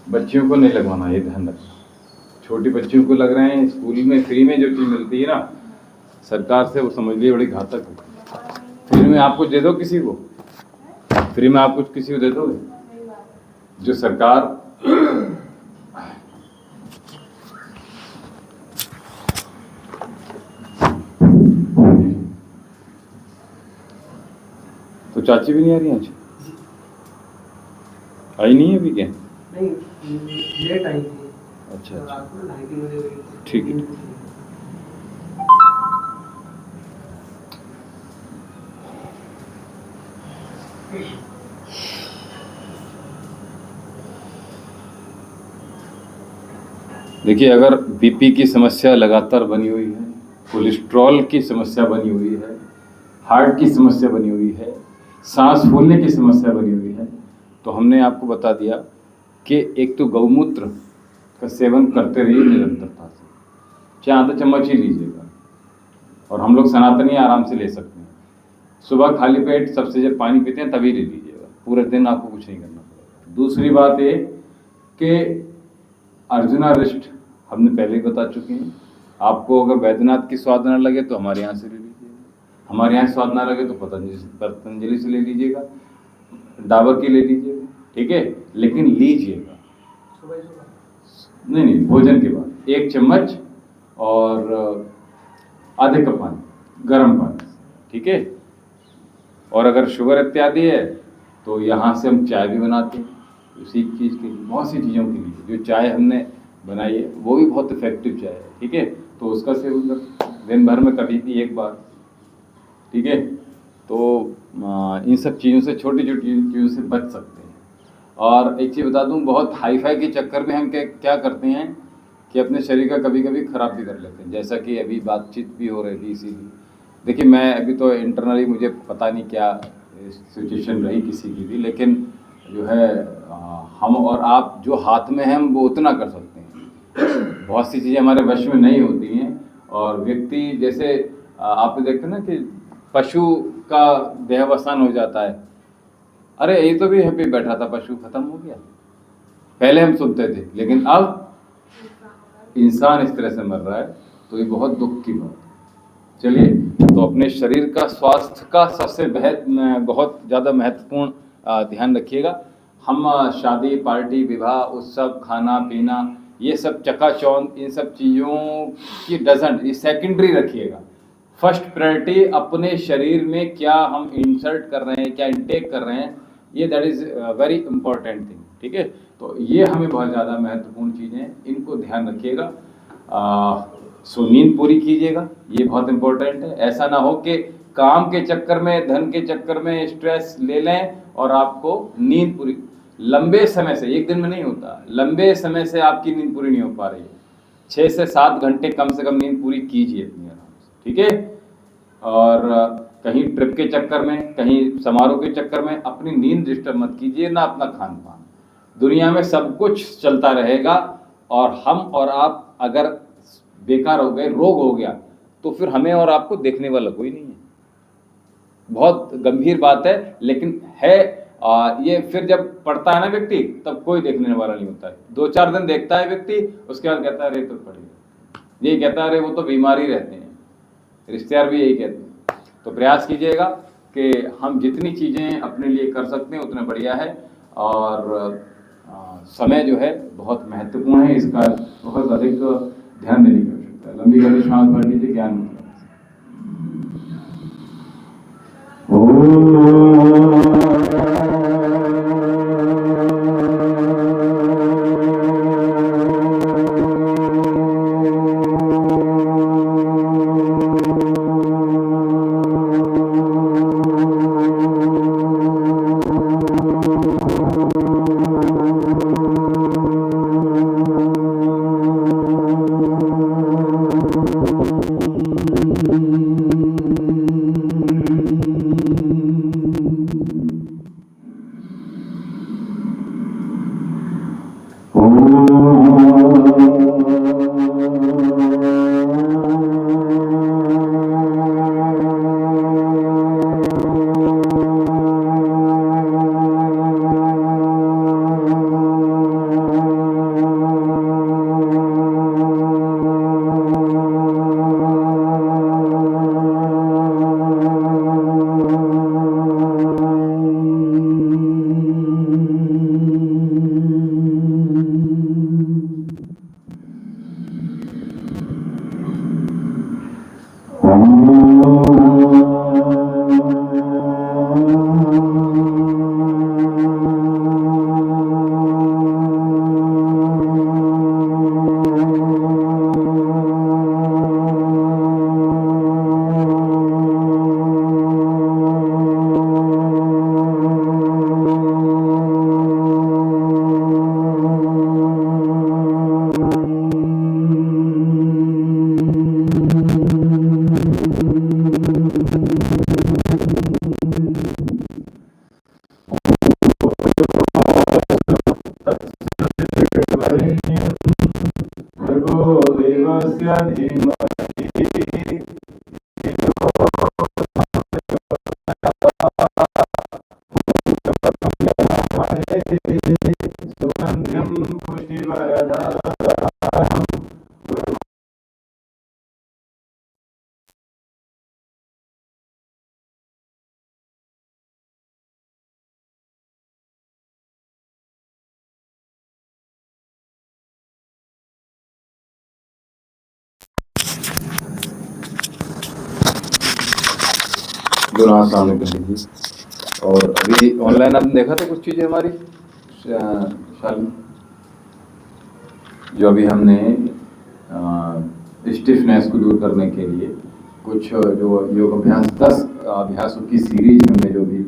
बच्चियों को नहीं लगवाना, ये ध्यान रखना। छोटी बच्चियों को लग रहे हैं, स्कूल में फ्री में जो चीज़ मिलती है ना सरकार से, वो समझ लीजिए बड़ी घातक है। फ्री में आप कुछ दे दो किसी को, फ्री में आप कुछ किसी को दे दोगे? जो सरकार तो चाची भी नहीं आ रही आज? आई नहीं है अभी क्या? नहीं, लेट आई थी। अच्छा अच्छा, रात में 2:30 बजे गई थी। ठीक है। देखिए, अगर बीपी की समस्या लगातार बनी हुई है, कोलेस्ट्रॉल की समस्या बनी हुई है, हार्ट की समस्या बनी हुई है, सांस फूलने की समस्या बनी हुई है, तो हमने आपको बता दिया कि एक तो गौमूत्र का सेवन करते रहिए निरंतरता से, चाहे आधा चम्मच ही लीजिएगा, और हम लोग सनातनी आराम से ले सकते हैं। सुबह खाली पेट सबसे जब पानी पीते हैं तभी ले लीजिएगा, पूरे दिन आपको कुछ नहीं करना पड़ेगा। दूसरी बात ये कि अर्जुना रिष्ट हमने पहले ही बता चुके हैं। आपको अगर वैद्यनाथ की स्वाद न लगे तो हमारे यहाँ से ले लीजिएगा, हमारे यहाँ स्वाद ना लगे तो पतंजलि से ले लीजिएगा, डाबर की ले लीजिएगा, ठीक है, लेकिन लीजिएगा नहीं, भोजन के बाद 1 चम्मच और आधे कप पानी, गर्म पानी, ठीक है। और अगर शुगर इत्यादि है तो यहाँ से हम चाय भी बनाते हैं, उसी चीज़ के लिए, बहुत सी चीज़ों के लिए। जो चाय हमने बनाई है वो भी बहुत इफेक्टिव चाय है, ठीक है, तो उसका सेवन कर दिन भर में कभी भी 1 बार, ठीक है। तो इन सब चीज़ों से, छोटी छोटी चीज़ों से बच सकते हैं। और एक चीज़ बता दूं, बहुत हाई फाई के चक्कर में हम क्या करते हैं कि अपने शरीर का कभी कभी ख़राब भी कर लेते हैं, जैसा कि अभी बातचीत भी हो रही थी। इसीलिए देखिए, मैं अभी तो इंटरनली मुझे पता नहीं क्या सिचुएशन रही किसी की भी, लेकिन जो है हम और आप जो हाथ में हैं हम वो उतना कर सकते हैं। बहुत सी चीज़ें हमारे वश में नहीं होती हैं। और व्यक्ति जैसे आप देखते हैं ना कि पशु का देहावसान हो जाता है, अरे ये तो भी हैप्पी बैठा था, पशु खत्म हो गया, पहले हम सुनते थे, लेकिन अब इंसान इस तरह से मर रहा है, तो ये बहुत दुख की बात है। चलिए, तो अपने शरीर का स्वास्थ्य का सबसे बहुत ज़्यादा महत्वपूर्ण ध्यान रखिएगा। हम शादी, पार्टी, विवाह, उत्सव, खाना पीना, ये सब चकाचौंध, इन सब चीज़ों की डजंट, ये सेकेंडरी रखिएगा। फर्स्ट प्रायोरिटी अपने शरीर में क्या हम इंसर्ट कर रहे हैं, क्या इंटेक कर रहे हैं, ये that is very important thing, ठीक है। तो ये हमें बहुत ज़्यादा महत्वपूर्ण चीज़ें हैं, इनको ध्यान रखिएगा। सो नींद पूरी कीजिएगा, ये बहुत इंपॉर्टेंट है। ऐसा ना हो कि काम के चक्कर में, धन के चक्कर में स्ट्रेस ले लें और आपको नींद पूरी, लंबे समय से, एक दिन में नहीं होता, लंबे समय से आपकी नींद पूरी नहीं हो पा रही है। 6 से 7 घंटे कम से कम नींद पूरी कीजिए अपनी आराम से, ठीक है। और कहीं ट्रिप के चक्कर में, कहीं समारोह के चक्कर में अपनी नींद डिस्टर्ब मत कीजिए, ना अपना खान पान। दुनिया में सब कुछ चलता रहेगा, और हम और आप अगर बेकार हो गए, रोग हो गया, तो फिर हमें और आपको देखने वाला कोई नहीं है। बहुत गंभीर बात है, लेकिन है। ये फिर जब पढ़ता है ना व्यक्ति, तब कोई देखने वाला नहीं होता है। 2-4 दिन देखता है व्यक्ति, उसके बाद कहता है अरे तो पढ़ेगा, ये कहता है अरे वो तो बीमार ही रहते हैं। रिश्तेदार भी यही कहते हैं। तो प्रयास कीजिएगा कि हम जितनी चीज़ें अपने लिए कर सकते हैं उतना बढ़िया है। और समय जो है बहुत महत्वपूर्ण है, इसका बहुत अधिक ध्यान देने की आवश्यकता है। लंबी गहरी सांस भर लीजिए, ज्ञान मुद्रा। तस्य धीमहि सुगन्धिं पुष्टिवर्धनम्। दोनों हाथ सामने कर लीजिए। और अभी ऑनलाइन आपने देखा था कुछ चीज़ें हमारी शाली, जो अभी हमने स्टिफनेस को दूर करने के लिए कुछ जो योग अभ्यास 10 अभ्यासों की सीरीज हमने जो भी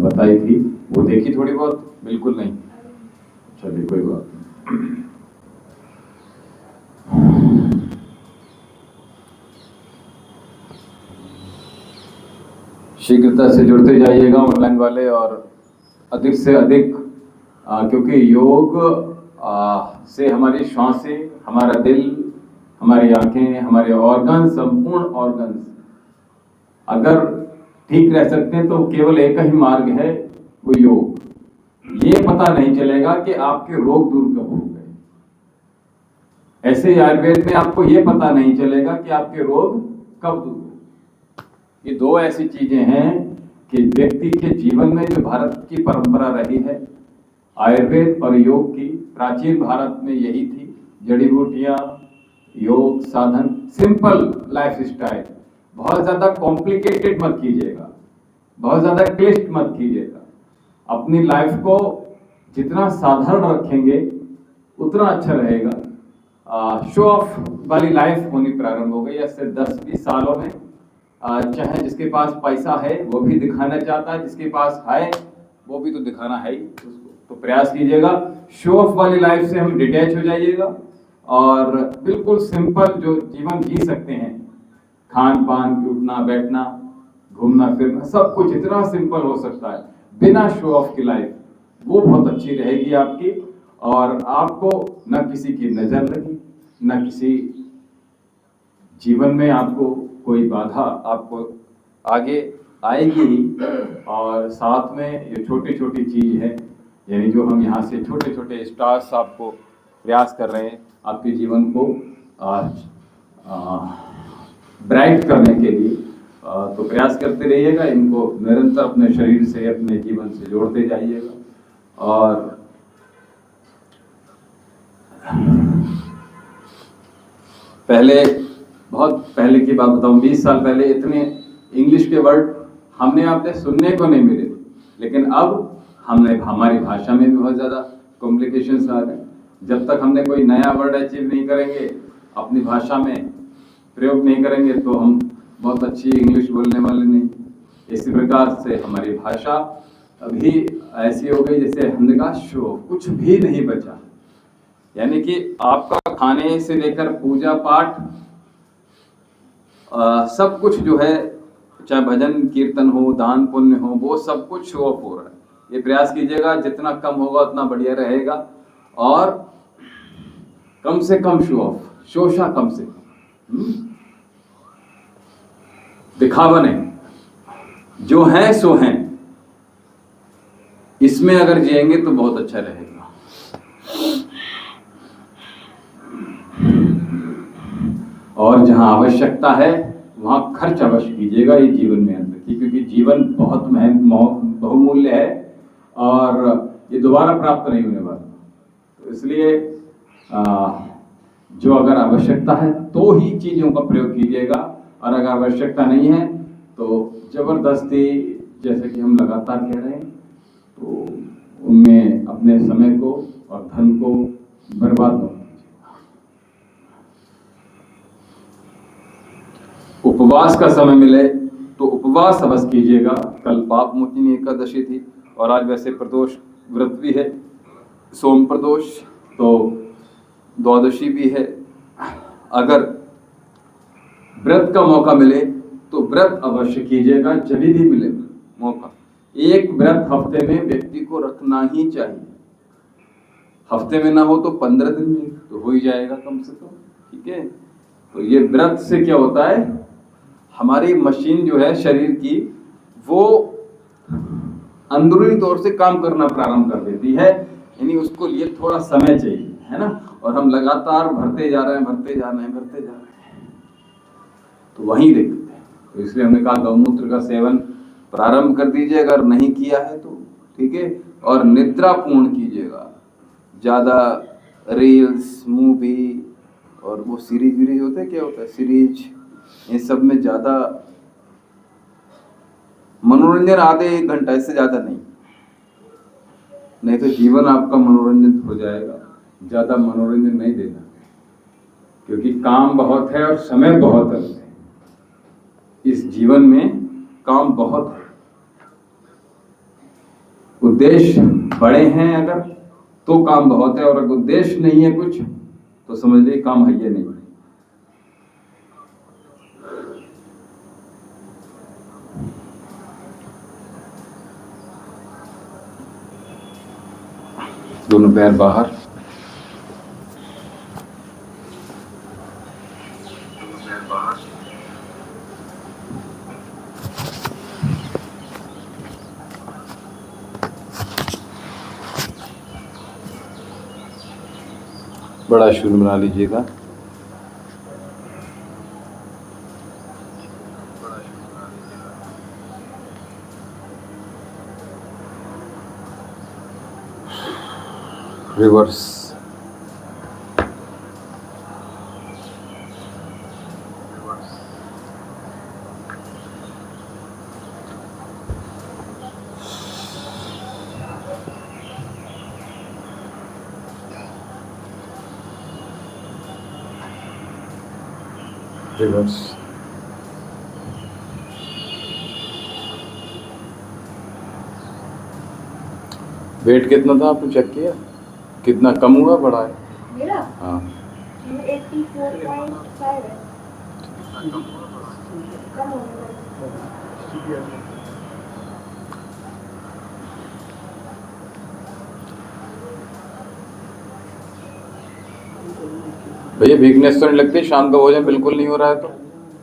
बताई थी वो देखी थोड़ी बहुत? बिल्कुल नहीं, चलिए कोई बात नहीं। शीघ्रता से जुड़ते जाइएगा ऑनलाइन वाले, और अधिक से अधिक क्योंकि योग से हमारी श्वासें, हमारा दिल, हमारी आंखें, हमारे ऑर्गन, संपूर्ण ऑर्गन अगर ठीक रह सकते हैं तो केवल एक ही मार्ग है, वो योग। ये पता नहीं चलेगा कि आपके रोग दूर कब हो गए। ऐसे ही आयुर्वेद में आपको ये पता नहीं चलेगा कि आपके रोग कब दूर हुए। ये दो ऐसी चीजें हैं कि व्यक्ति के जीवन में जो भारत की परंपरा रही है, आयुर्वेद और योग की, प्राचीन भारत में यही थी। जड़ी बूटियां, योग साधन, सिंपल लाइफ स्टाइल। बहुत ज्यादा कॉम्प्लिकेटेड मत कीजिएगा, बहुत ज्यादा क्लिष्ट मत कीजिएगा। अपनी लाइफ को जितना साधारण रखेंगे उतना अच्छा रहेगा। शो ऑफ वाली लाइफ होनी प्रारंभ हो गई ऐसे 10-20 सालों में। चाहे जिसके पास पैसा है वो भी दिखाना चाहता है, जिसके पास है वो भी तो दिखाना है ही। तो प्रयास कीजिएगा शो ऑफ वाली लाइफ से हम डिटैच हो जाइएगा और बिल्कुल सिंपल जो जीवन जी सकते हैं, खान पान, उठना बैठना, घूमना फिरना, सब कुछ इतना सिंपल हो सकता है बिना शो ऑफ की लाइफ, वो बहुत अच्छी रहेगी आपकी। और आपको न किसी की नजर लगी, न किसी जीवन में आपको कोई बाधा आपको आगे आएगी ही। और साथ में ये छोटी छोटी चीज है, यानी जो हम यहाँ से छोटे छोटे स्टार्स आपको प्रयास कर रहे हैं आपके जीवन को ब्राइट करने के लिए, तो प्रयास करते रहिएगा। इनको निरंतर अपने शरीर से, अपने जीवन से जोड़ते जाइएगा। और पहले, बहुत पहले की बात बताऊं, 20 साल पहले इतने इंग्लिश के वर्ड हमने आपने सुनने को नहीं मिले, लेकिन अब हमने हमारी भाषा में भी बहुत ज़्यादा कॉम्प्लिकेशंस आ गए। जब तक हमने कोई नया वर्ड अचीव नहीं करेंगे, अपनी भाषा में प्रयोग नहीं करेंगे, तो हम बहुत अच्छी इंग्लिश बोलने वाले नहीं। इसी प्रकार से हमारी भाषा अभी ऐसी हो गई जैसे हमने कहा शो, कुछ भी नहीं बचा। यानी कि आपका खाने से लेकर पूजा पाठ सब कुछ जो है, चाहे भजन कीर्तन हो, दान पुण्य हो, वो सब कुछ शो ऑफ हो रहा है। ये प्रयास कीजिएगा, जितना कम होगा उतना बढ़िया रहेगा। और कम से कम शो ऑफ, शोषा कम से कम, दिखावा नहीं, जो है सो है, इसमें अगर जिएंगे तो बहुत अच्छा रहेगा। और जहां आवश्यकता है वहां खर्च अवश्य कीजिएगा, ये जीवन में अंतर की, क्योंकि जीवन बहुत बहुमूल्य है और ये दोबारा प्राप्त नहीं होने वाला। तो इसलिए जो अगर आवश्यकता है तो ही चीजों का प्रयोग कीजिएगा, और अगर आवश्यकता नहीं है तो जबरदस्ती, जैसे कि हम लगातार कह रहे हैं, तो उनमें अपने समय को और धन को बर्बाद न। उपवास का समय मिले तो उपवास अवश्य कीजिएगा। कल पाप मोचनी एकादशी थी और आज वैसे प्रदोष व्रत भी है, सोम प्रदोष, तो द्वादशी भी है। अगर व्रत का मौका मिले तो व्रत अवश्य कीजिएगा, जब भी मिले मौका। एक व्रत हफ्ते में व्यक्ति को रखना ही चाहिए। हफ्ते में ना हो तो 15 दिन में तो हो ही जाएगा कम से कम, ठीक है। तो ये व्रत से क्या होता है, हमारी मशीन जो है शरीर की, वो अंदरूनी तौर से काम करना प्रारंभ कर देती है, यानी उसको लिए थोड़ा समय चाहिए, है ना। और हम लगातार भरते जा रहे हैं, भरते जा रहे हैं, भरते जा रहे हैं, तो वहीं देखते हैं। तो इसलिए हमने कहा गौमूत्र का सेवन प्रारंभ कर दीजिए, अगर नहीं किया है तो, ठीक है। और निद्रा पूर्ण कीजिएगा, ज़्यादा रील्स, मूवी और वो सीरीज वीरीज होते हैं, क्या होता है सीरीज, इन सब में ज़्यादा मनोरंजन, आधे 1 घंटा, इससे ज़्यादा नहीं तो जीवन आपका मनोरंजन हो जाएगा। ज़्यादा मनोरंजन नहीं देना, क्योंकि काम बहुत है और समय बहुत है। इस जीवन में काम बहुत है, उद्देश्य बड़े हैं अगर तो काम बहुत है, और अगर उद्देश्य नहीं है कुछ तो समझ लीजिए काम है ये नहीं। दोनों पैर बाहर, बड़ा शून्य बना लीजिएगा। रिवर्स, रिवर्स, वेट कितना था आपने चेक किया? कितना कम हुआ, बढ़ा है? मेरा हाँ 84.5 है। कम हो गया। भैया वीकनेस तो नहीं लगती? शाम का भोजन बिल्कुल नहीं हो रहा है तो?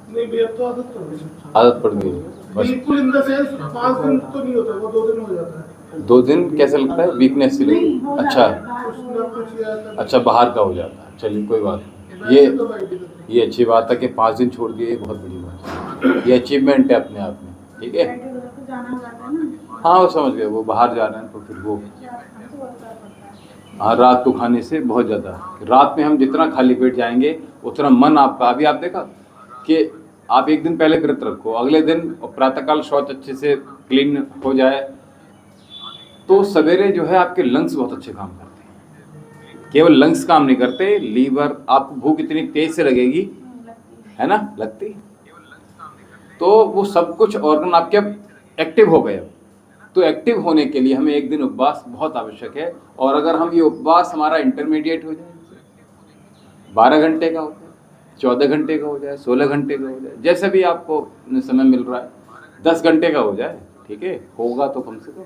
नहीं भैया, तो आदत पड़ गई। आदत पड़ गई बस। बिल्कुल इन द सेंस 5 दिन तो नहीं होता, वो 2 दिन हो जाता है। 2 दिन कैसे लगता है? वीकनेस से नहीं, लगती? हो अच्छा जाता है। उसमें कुछ किया था। अच्छा, बाहर का हो जाता है, चलिए कोई बात नहीं। ये अच्छी बात है कि 5 दिन छोड़ दिए, ये बहुत बड़ी बात है, ये अचीवमेंट है अपने आप में, ठीक है। जाना जाता है ना। हाँ वो समझ गए, वो बाहर जा रहे हैं तो फिर वो हाँ, रात को खाने से बहुत ज़्यादा, रात में हम जितना खाली पेट जाएंगे उतना मन आपका, अभी आप देखा कि आप एक दिन पहले व्रत रखो, अगले दिन प्रातःकाल शौच अच्छे से क्लीन हो जाए तो सवेरे जो है आपके लंग्स बहुत अच्छे काम करते हैं। केवल लंग्स काम नहीं करते, लीवर, आपको भूख इतनी तेज से लगेगी, है ना, लगती, तो वो सब कुछ ऑर्गन आपके अब एक्टिव हो गए। तो एक्टिव होने के लिए हमें एक दिन उपवास बहुत आवश्यक है। और अगर हम ये उपवास हमारा इंटरमीडिएट हो जाए, 12 घंटे का हो जाए, 14 घंटे का हो जाए, 16 घंटे का हो जाए, जैसे भी आपको समय मिल रहा है, 10 घंटे का हो जाए, ठीक है, होगा तो कम से कम,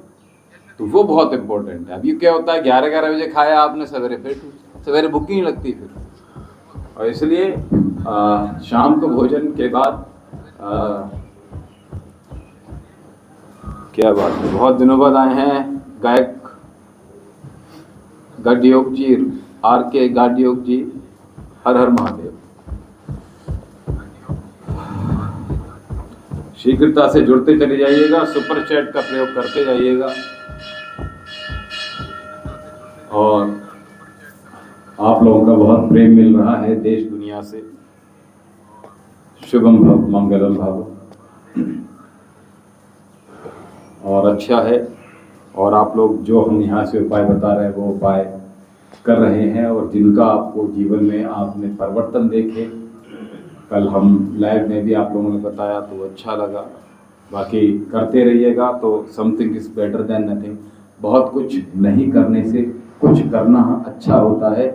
तो वो बहुत इंपॉर्टेंट है। अभी क्या होता है, 11 बजे खाया आपने, सवेरे फिर सवेरे भूख ही नहीं लगती फिर। और इसलिए शाम को भोजन के बाद क्या बात है, बहुत दिनों बाद आए हैं गायक गाडयोग जी, RK गाडयोग जी, हर हर महादेव। शीघ्रता से जुड़ते चले जाइएगा, सुपर चैट का प्रयोग करते जाइएगा, और आप लोगों का बहुत प्रेम मिल रहा है देश दुनिया से। शुभम भव, मंगलम भव, और अच्छा है। और आप लोग जो हम यहाँ से उपाय बता रहे हैं वो उपाय कर रहे हैं, और जिनका आपको जीवन में आपने परिवर्तन देखे, कल हम लाइव में भी आप लोगों ने बताया तो अच्छा लगा। बाकी करते रहिएगा, तो something is better than nothing. बहुत कुछ नहीं करने से कुछ करना अच्छा होता है।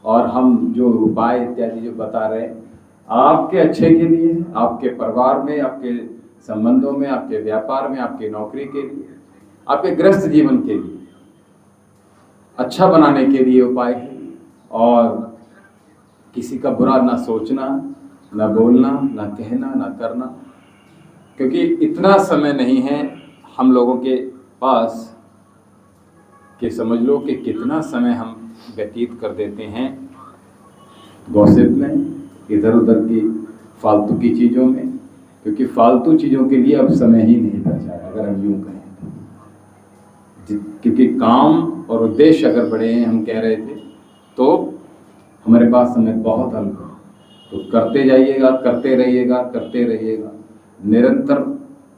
और हम जो उपाय इत्यादि जो बता रहे हैं आपके अच्छे के लिए, आपके परिवार में, आपके संबंधों में, आपके व्यापार में, आपकी नौकरी के लिए, आपके गृहस्थ जीवन के लिए अच्छा बनाने के लिए उपाय है। और किसी का बुरा ना सोचना, ना बोलना, ना कहना, ना करना, क्योंकि इतना समय नहीं है हम लोगों के पास कि समझ लो कि कितना समय हम व्यतीत कर देते हैं गॉसिप में, इधर उधर की फालतू की चीज़ों में, क्योंकि फालतू चीज़ों के लिए अब समय ही नहीं बचा है, अगर हम यूँ कहें तो। क्योंकि काम और उद्देश्य अगर बड़े हैं, हम कह रहे थे, तो हमारे पास समय बहुत अल्प है। तो करते जाइएगा, करते रहिएगा, करते रहिएगा, निरंतर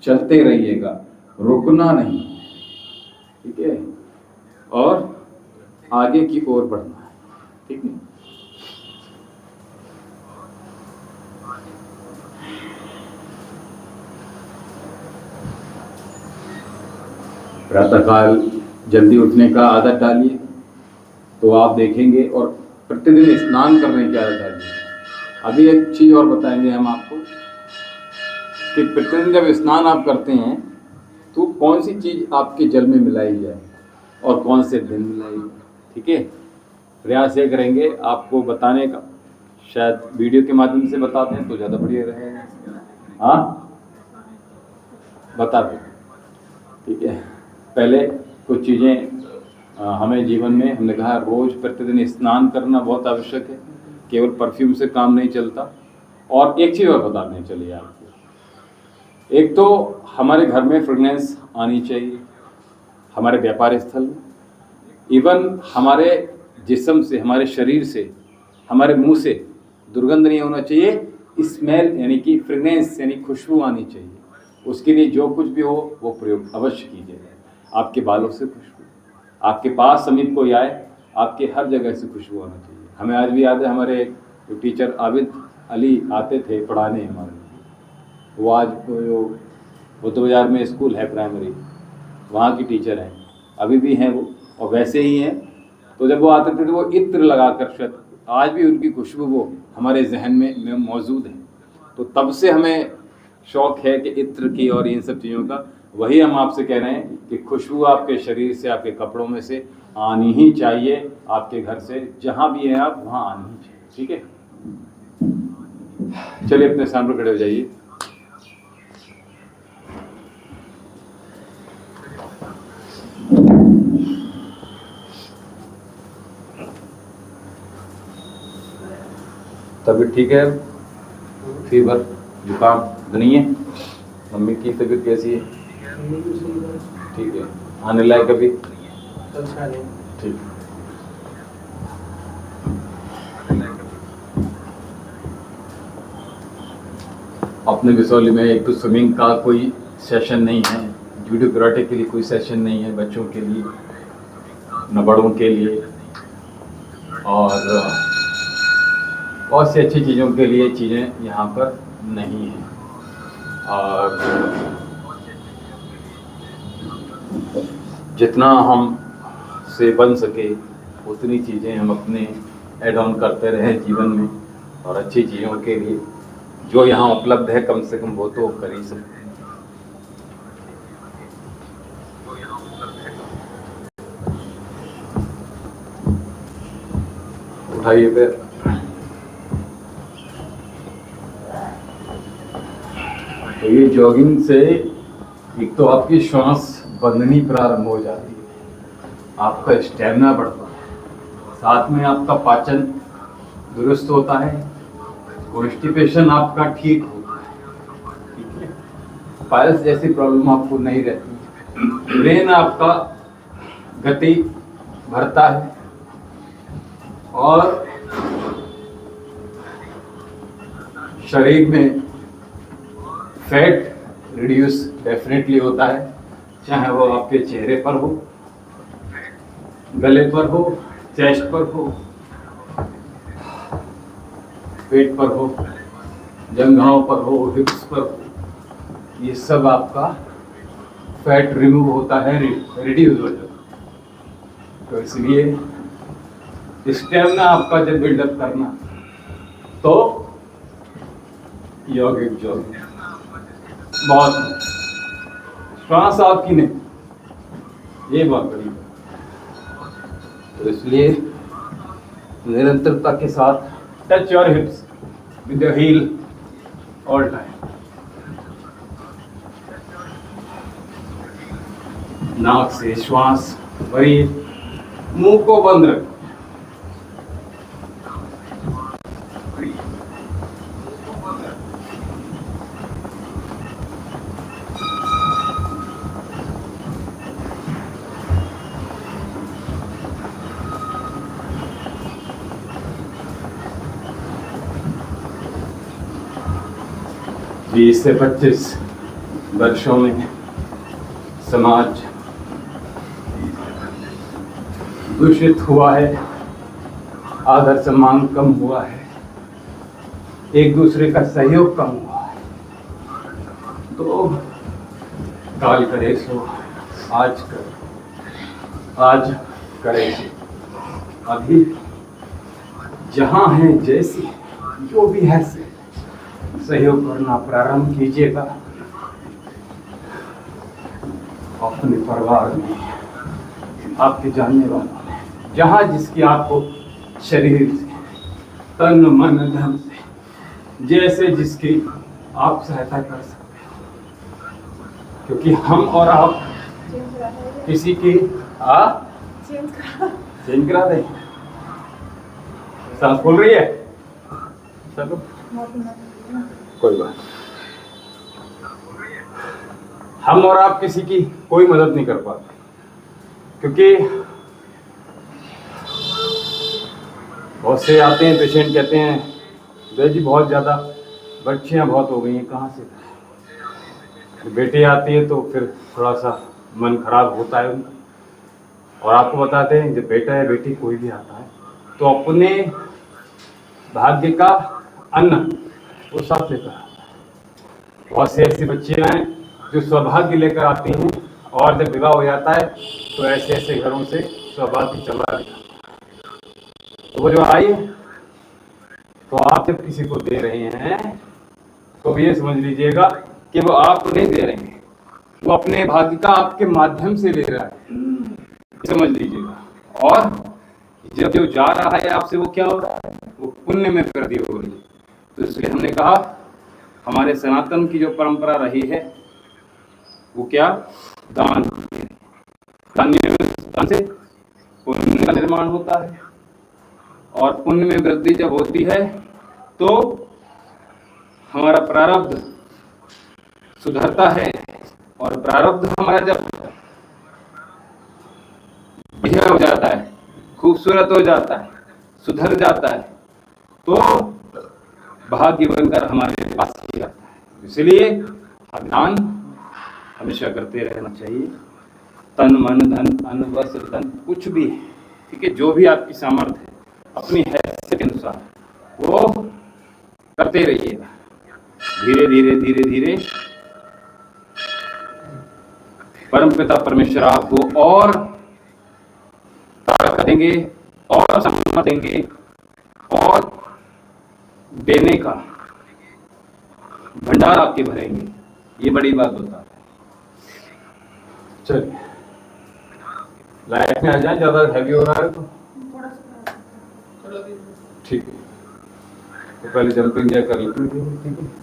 चलते रहिएगा, रुकना नहीं, ठीक है, और आगे की ओर बढ़ना है, ठीक है। प्रातःकाल जल्दी उठने का आदत डालिए, तो आप देखेंगे, और प्रतिदिन स्नान करने की आदत डालिए। अभी एक चीज़ और बताएंगे हम आपको कि प्रतिदिन जब स्नान आप करते हैं तो कौन सी चीज़ आपके जल में मिलाई जाए और कौन से दिन मिलाई जाए, ठीक है। प्रयास ये करेंगे आपको बताने का, शायद वीडियो के माध्यम से बताते हैं तो ज़्यादा बढ़िया रहेगा। हाँ, बता दें, ठीक है। पहले कुछ चीज़ें हमें जीवन में, हमने कहा रोज़ प्रतिदिन स्नान करना बहुत आवश्यक है, केवल परफ्यूम से काम नहीं चलता। और एक चीज़ और बताते हैं, चलिए आपको, एक तो हमारे घर में फ्रेगनेंस आनी चाहिए, हमारे व्यापार स्थल में, इवन हमारे जिस्म से, हमारे शरीर से, हमारे मुंह से दुर्गंध नहीं होना चाहिए, स्मेल यानी कि फ्रेगनेंस यानी खुशबू आनी चाहिए। उसके लिए जो कुछ भी हो वो प्रयोग अवश्य कीजिए। आपके बालों से खुशबू, आपके पास समीप कोई आए, आपके हर जगह से खुशबू आना चाहिए। हमें आज भी याद है, हमारे जो टीचर आबिद अली आते थे पढ़ाने हमारे, वो आज जो बुद्ध बाजार में स्कूल है प्राइमरी, वहाँ की टीचर हैं, अभी भी हैं वो, और वैसे ही हैं। तो जब वो आते थे तो वो इत्र लगाकर, शायद आज भी उनकी खुशबू वो हमारे जहन में मौजूद है। तो तब से हमें शौक़ है कि इत्र की और इन सब चीज़ों का। वही हम आपसे कह रहे हैं कि खुशबू आपके शरीर से, आपके कपड़ों में से आनी ही चाहिए, आपके घर से जहाँ भी हैं आप वहाँ आनी ही चाहिए, ठीक है। चलिए अपने स्थान पर खड़े हो जाइए। तबीयत ठीक है? फीवर, जुकाम तो नहीं है? मम्मी की तबीयत कैसी है? ठीक है। आने लायक अभी? ठीक। अपने बिसौली में एक तो स्विमिंग का कोई सेशन नहीं है, जूडो कराटे के लिए कोई सेशन नहीं है, बच्चों के लिए न बड़ों के लिए, और बहुत सी अच्छी चीज़ों के लिए चीज़ें यहाँ पर नहीं हैं। और जितना हम से बन सके उतनी चीज़ें हम अपने ऐड ऑन करते रहें जीवन में, और अच्छी चीज़ों के लिए जो यहाँ उपलब्ध है कम से कम वो तो कर ही सकते हैं। उठाइए पैर। तो ये जॉगिंग से एक तो आपकी श्वास बंधनी प्रारंभ हो जाती है, आपका स्टैमिना बढ़ता है, साथ में आपका पाचन दुरुस्त होता है, कॉन्स्टिपेशन आपका ठीक होता है, ठीक है, पायल्स जैसी प्रॉब्लम आपको नहीं रहती, ब्रेन आपका गति बढ़ता है, और शरीर में फैट रिड्यूस डेफिनेटली होता है, चाहे वो आपके चेहरे पर हो, गले पर हो, चेस्ट पर हो, पेट पर हो, जंघाओं पर हो, हिप्स पर हो, ये सब आपका फैट रिमूव होता है, रिड्यूस हो जाता है। तो इसलिए स्टेमिना आपका जब बिल्डअप करना तो यौगिक जॉगिंग बहुत, श्वास आपकी नहीं, ये बहुत बड़ी बात। तो इसलिए निरंतरता के साथ touch your hips with the heel all time. नाक से श्वास भरिए, मुंह को बंद रखें। बीस से 25 वर्षों में समाज दूषित हुआ है, आदर सम्मान कम हुआ है, एक दूसरे का सहयोग कम हुआ है। तो काल करे सो आज करे सो अभी, जहाँ है जैसी जो भी है से सहयोग करना प्रारंभ कीजिएगा। अपने परिवार में, आपके जानने वालों में, जहाँ जिसकी आपको शरीर से, तन मन धन से, जैसे जिसकी आप सहायता कर सकते हैं, क्योंकि हम और आप किसी की चेंज करा दें। सांस फूल रही है, चलो कोई बात। हम और आप किसी की कोई मदद नहीं कर पाते, क्योंकि बहुत से आते हैं पेशेंट, कहते हैं भैया जी बहुत ज़्यादा बच्चियाँ बहुत हो गई हैं, कहाँ से। बेटी आती है तो फिर थोड़ा सा मन खराब होता है उनका। और आपको बताते हैं जब बेटा है बेटी कोई भी आता है तो अपने भाग्य का अन्न वो साथ लेकर आता है। बहुत से ऐसी बच्चियाँ हैं जो सौभाग्य लेकर आती हैं, और जब विवाह हो जाता है तो ऐसे ऐसे घरों से सौभाग्य चला जाता है। तो वो जो आई, तो आप जब किसी को दे रहे हैं तो ये समझ लीजिएगा कि वो आप नहीं दे रहे हैं, वो अपने भाग्य का आपके माध्यम से ले रहा है, समझ लीजिएगा। और जब जो जा रहा है आपसे वो क्या हो रहा है, वो पुण्य में वृद्धि हो रही है। तो इसलिए हमने कहा हमारे सनातन की जो परंपरा रही है वो क्या, दान। दान से पुण्य का निर्माण होता है, और पुण्य में वृद्धि जब होती है तो हमारा प्रारब्ध सुधरता है, और प्रारब्ध हमारा जब बढ़िया हो जाता है, खूबसूरत हो जाता है, सुधर जाता है, तो भाग्य बनकर हमारे पास ही आता है। इसलिए दान हमेशा करते रहना चाहिए। तन मन धन अन्न वस्त्र धन कुछ भी है, ठीक है, जो भी आपकी सामर्थ्य है अपनी हैसियत के अनुसार वो करते रहिएगा। धीरे धीरे धीरे धीरे परमपिता परमेश्वर आपको और ताकत देंगे और सामर्थ्य देंगे, और देने का भंडार आपके भरेंगे। ये बड़ी बात बता है। चलिए लाइफ में आ जाए, ज्यादा हैवी हो रहा है तो ठीक है, तो पहले जंपिंग जैक कर लेते हैं, ठीक है।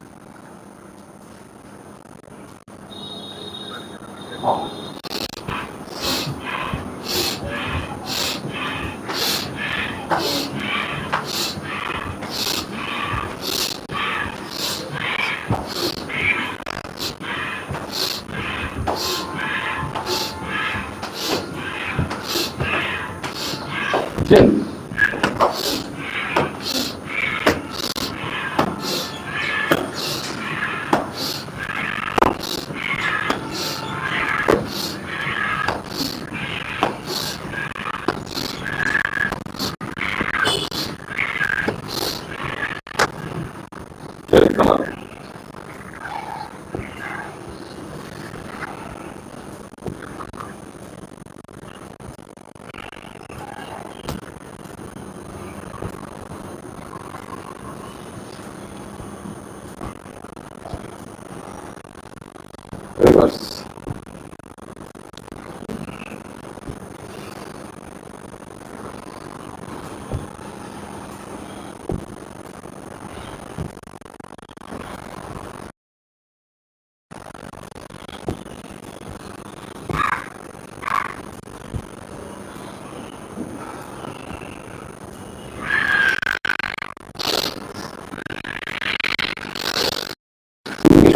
चलिए कमर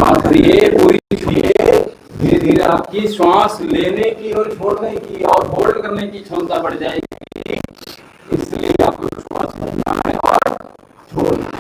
सांस भरिए, पूरी छुइए, धीरे धीरे आपकी श्वास लेने की और छोड़ने की और होल्ड करने की क्षमता बढ़ जाएगी। इसलिए आपको श्वास भरना है और छोड़ना है।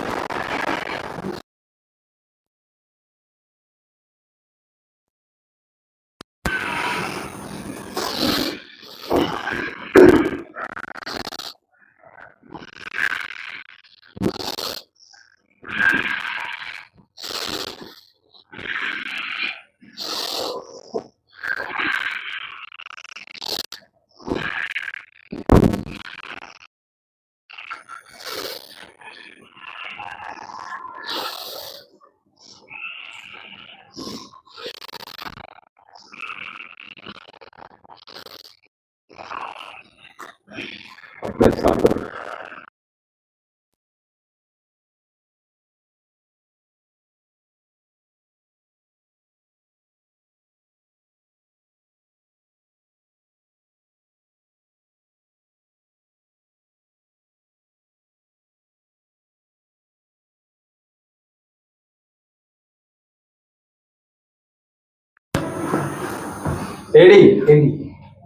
एड़ी एड़ी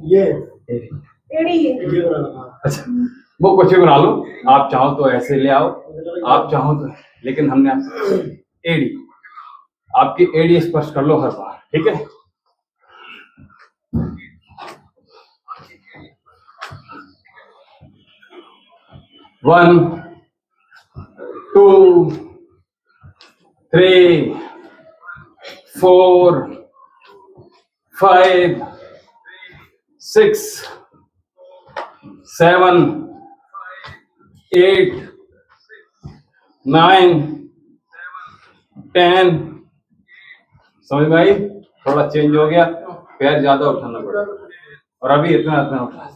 ये एड़ी अच्छा, वो कुछ भी बना लो, आप चाहो तो ऐसे ले आओ, आप चाहो तो, लेकिन हमने आपसे एड़ी, आपकी एड़ी स्पर्श कर लो हर बार, ठीक है। One, two, three, four, five, six, seven, eight, nine, 10। समझ में आई? थोड़ा चेंज हो गया, पैर ज्यादा उठाना पड़ा और अभी इतना इतना उठा,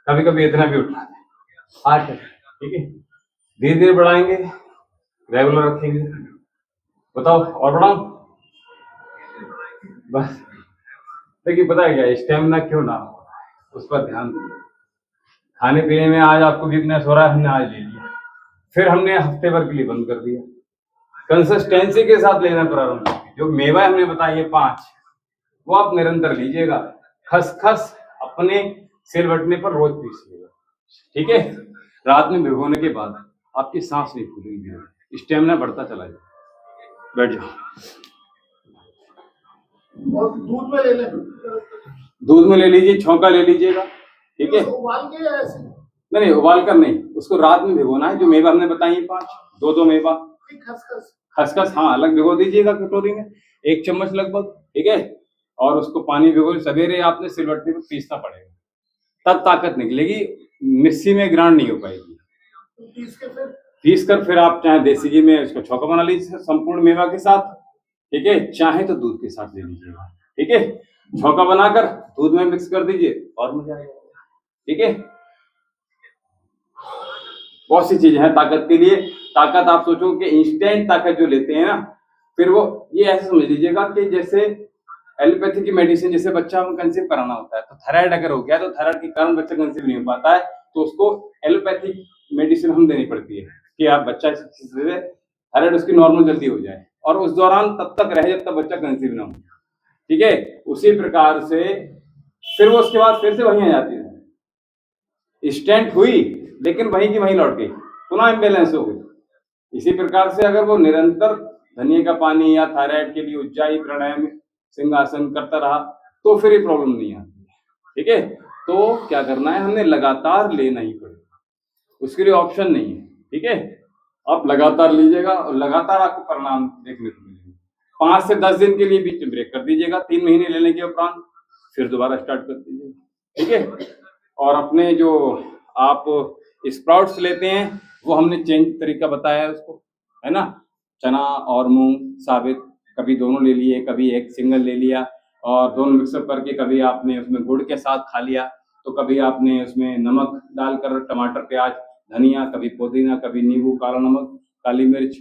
कभी कभी इतना भी उठा दे। 8, ठीक है, धीरे धीरे बढ़ाएंगे, रेगुलर रखेंगे। बताओ और बढ़ाओ बस। देखिए पता है क्या, स्टेमिना क्यों ना हो उस पर ध्यान दीजिए। खाने पीने में आज आपको वीकनेस हो रहा है, हमने आज ले लिया, फिर हमने हफ्ते भर के लिए बंद कर दिया। कंसिस्टेंसी के साथ लेना प्रारंभ कीजिए। जो मेवा हमने बताई है 5, वो आप निरंतर लीजिएगा। खसखस अपने सिलबट्टे पर रोज पीसिएगा, ठीक है। रात में भिगोने के बाद आपकी सांस नहीं फूलेगी, स्टेमिना बढ़ता चला जाएगा। बैठ जाओ। और दूध में ले ले, दूध में ले लीजिए, छौंका ले लीजिएगा, ठीक है। उबाल के या ऐसे? नहीं उबाल कर नहीं, उसको रात में भिगोना है। जो मेवा हमने बताई है 5, 2 मेवा, खसखस खसखस हाँ अलग भिगो दीजिएगा कटोरी में, 1 चम्मच लगभग, ठीक है। और उसको पानी भिगो, सवेरे आपने सिलबट्टे पर पीसना पड़ेगा, तब ताकत निकलेगी, मिक्सी में ग्राइंड नहीं हो पाएगी। पीस कर फिर आप चाहे देसी घी में उसको छौंका बना लीजिए संपूर्ण मेवा के साथ, ठीक है। चाहे तो दूध के साथ ले लीजिएगा, ठीक है। छौंका बनाकर दूध में मिक्स कर दीजिए और मजा आएगा, ठीक है। बहुत सी चीजें हैं ताकत के लिए। ताकत आप सोचो कि इंस्टेंट ताकत जो लेते हैं ना, फिर वो ये ऐसे समझ लीजिएगा कि जैसे एलोपैथी की मेडिसिन, जैसे बच्चा को कंसीव कराना होता है तो थायराइड अगर हो गया तो थायराइड के कारण बच्चा कंसीव नहीं हो पाता है, तो उसको एलोपैथिक मेडिसिन हम देनी पड़ती है कि आप बच्चा थायराइड उसकी नॉर्मल जल्दी हो जाए, और उस दौरान तब तक रहे जब तक बच्चा कंसीव ना हो, ठीक है। उसी प्रकार से फिर वो उसके बाद फिर से वहीं आ जाती है, स्टेंट हुई लेकिन वहीं की वहीं लौट गई, पुनः इम्बेलेंस हो गई। इसी प्रकार से अगर वो निरंतर धनिया का पानी या थायराइड के लिए उज्जाई प्राणायाम सिंहासन करता रहा तो फिर ये प्रॉब्लम नहीं आती है, ठीक है। तो क्या करना है, हमने लगातार लेना ही पड़ेगा, उसके लिए ऑप्शन नहीं है, ठीक है। आप लगातार लीजिएगा और लगातार आपको परिणाम देखने को मिलेंगे। 5 से 10 दिन के लिए बीच में ब्रेक कर दीजिएगा, 3 महीने लेने के उपरांत फिर दोबारा स्टार्ट कर दीजिएगा, ठीक है। और अपने जो आप स्प्राउट्स लेते हैं वो हमने चेंज तरीका बताया है उसको, है ना। चना और मूंग साबित, कभी दोनों ले लिए, कभी एक सिंगल ले लिया, और दोनों मिक्सअप करके कभी आपने उसमें गुड़ के साथ खा लिया, तो कभी आपने उसमें नमक डालकर टमाटर प्याज धनिया, कभी पुदीना, कभी नींबू, काला नमक, काली मिर्च,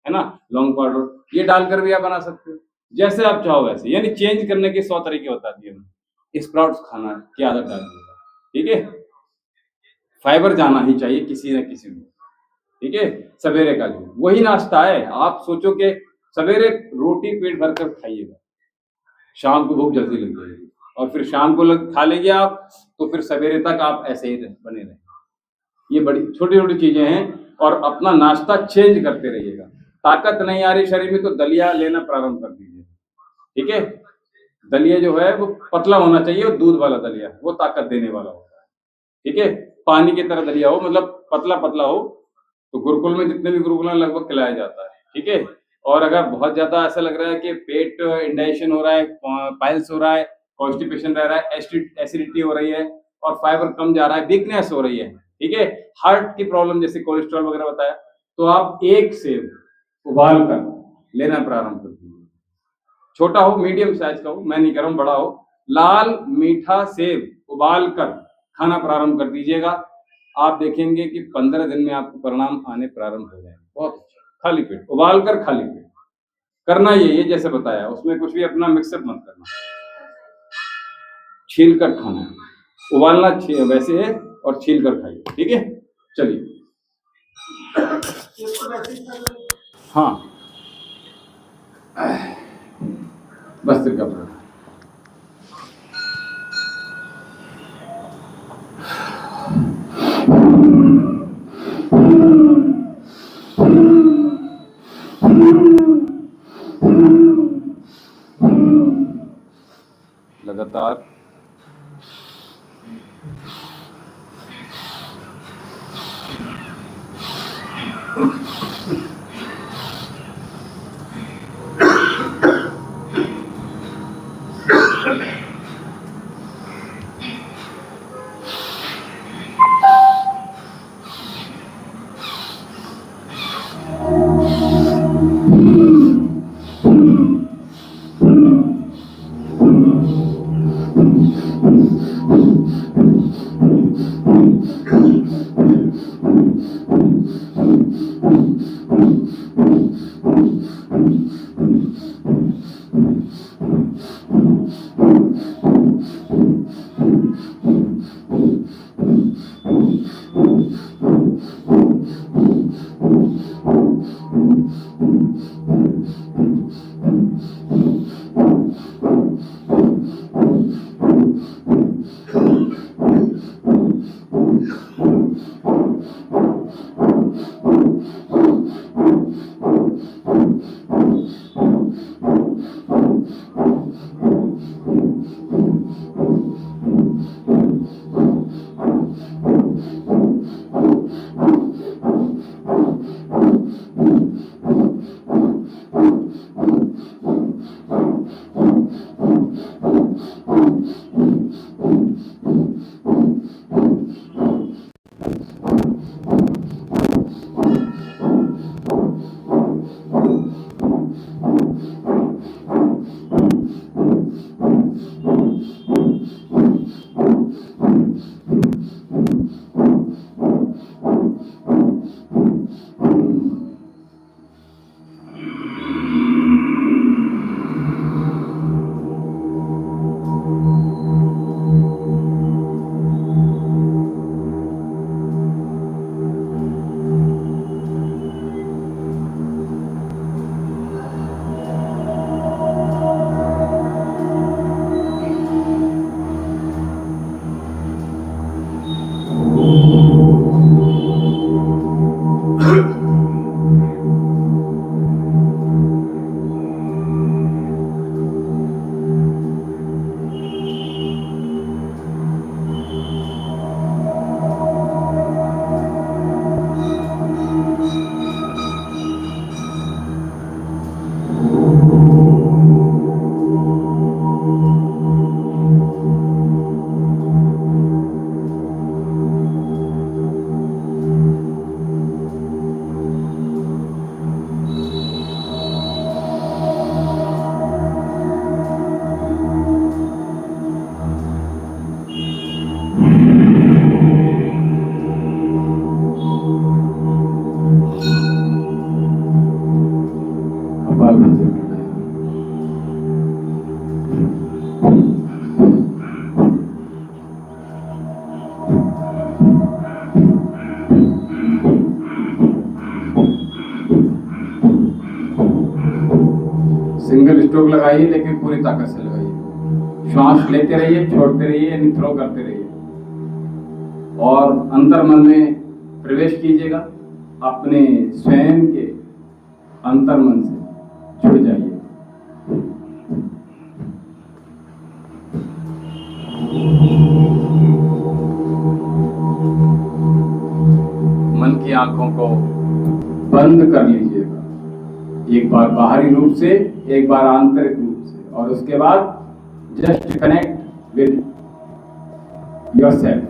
है ना, लौंग पाउडर, ये डालकर भी आप बना सकते हो, जैसे आप चाहो वैसे। यानी चेंज करने के 100 तरीके बता दिए हमने। स्प्राउट्स खाना की आदत डालिएगा, ठीक है। फाइबर जाना ही चाहिए किसी न किसी में, ठीक है। सवेरे का जो वही नाश्ता है, आप सोचो कि सवेरे रोटी पेट भर कर खाइएगा, शाम को भूख जल्दी लग जाएगी, और फिर शाम को खा लेंगे आप तो फिर सवेरे तक आप ऐसे ही बने रहेंगे। ये बड़ी छोटी छोटी चीजें हैं, और अपना नाश्ता चेंज करते रहिएगा। ताकत नहीं आ रही शरीर में तो दलिया लेना प्रारंभ कर दीजिए, ठीक है। दलिया जो है वो पतला होना चाहिए, और दूध वाला दलिया वो ताकत देने वाला होता है, ठीक है। पानी की तरह दलिया हो, मतलब पतला पतला हो। तो गुरुकुल में जितने भी गुरुकुल लगभग खिलाया जाता है, ठीक है। और अगर बहुत ज्यादा ऐसा लग रहा है कि पेट इंडाइजेशन हो रहा है, पाइल्स हो रहा है, कॉन्स्टिपेशन रह रहा है, एसिडिटी हो रही है, और फाइबर कम जा रहा है, वीकनेस हो रही है, ठीक है, हार्ट की प्रॉब्लम जैसे कोलेस्ट्रॉल वगैरह बताया, तो आप एक सेब उबाल कर लेना प्रारंभ कर दीजिए। छोटा हो, मीडियम साइज का हो, मैं नहीं कह रहा हूं बड़ा हो, लाल मीठा सेब उबाल कर खाना प्रारंभ कर दीजिएगा। आप देखेंगे कि 15 दिन में आपको परिणाम आने प्रारंभ हो जाएंगे। बहुत अच्छा, खाली पेट उबाल कर, खाली पेट करना ये जैसे बताया, उसमें कुछ भी अपना मिक्सअप मत करना, छील कर खाना है, उबालना वैसे है, और छील कर खाइए, ठीक है। चलिए, हाँ, बस का प्रश्न। लगातार सिंगल स्ट्रोक लगाइए, लेकिन पूरी ताकत से लगाइए। श्वास लेते रहिए, छोड़ते रहिए, यानी थ्रो करते रहिए और अंतर मन में प्रवेश कीजिएगा। अपने स्वयं के अंतर मन से जुड़ जाइए। मन की आंखों को बंद कर लीजिएगा, एक बार बाहरी रूप से, एक बार आंतरिक रूप से, और उसके बाद जस्ट कनेक्ट विद योरसेल्फ।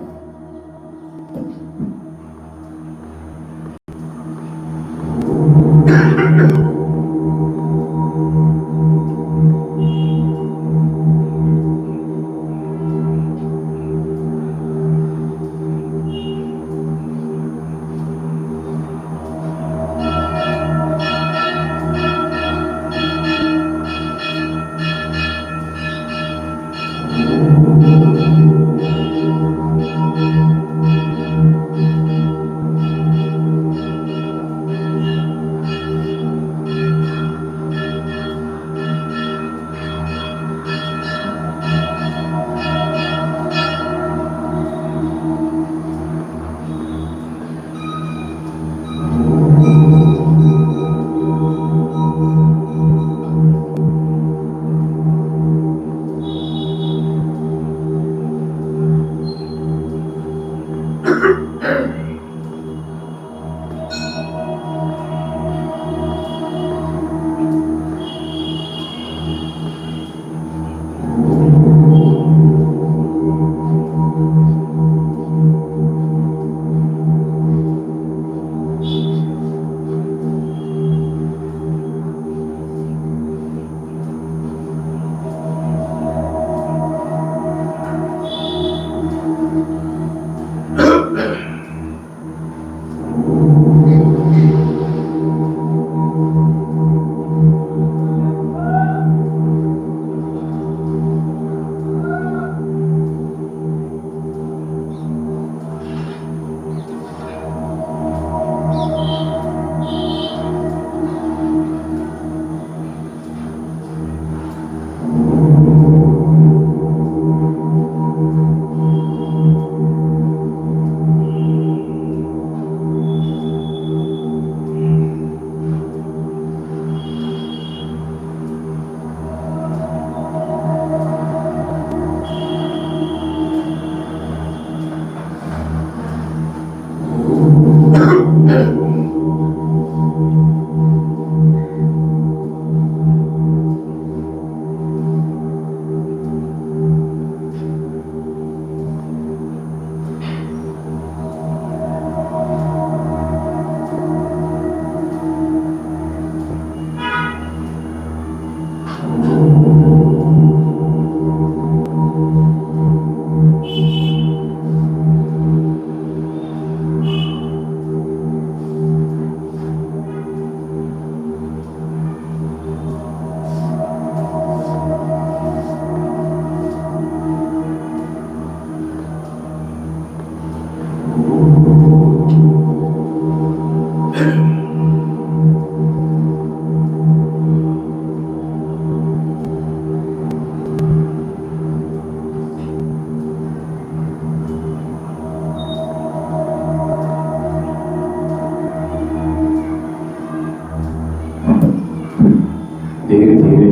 धीरे धीरे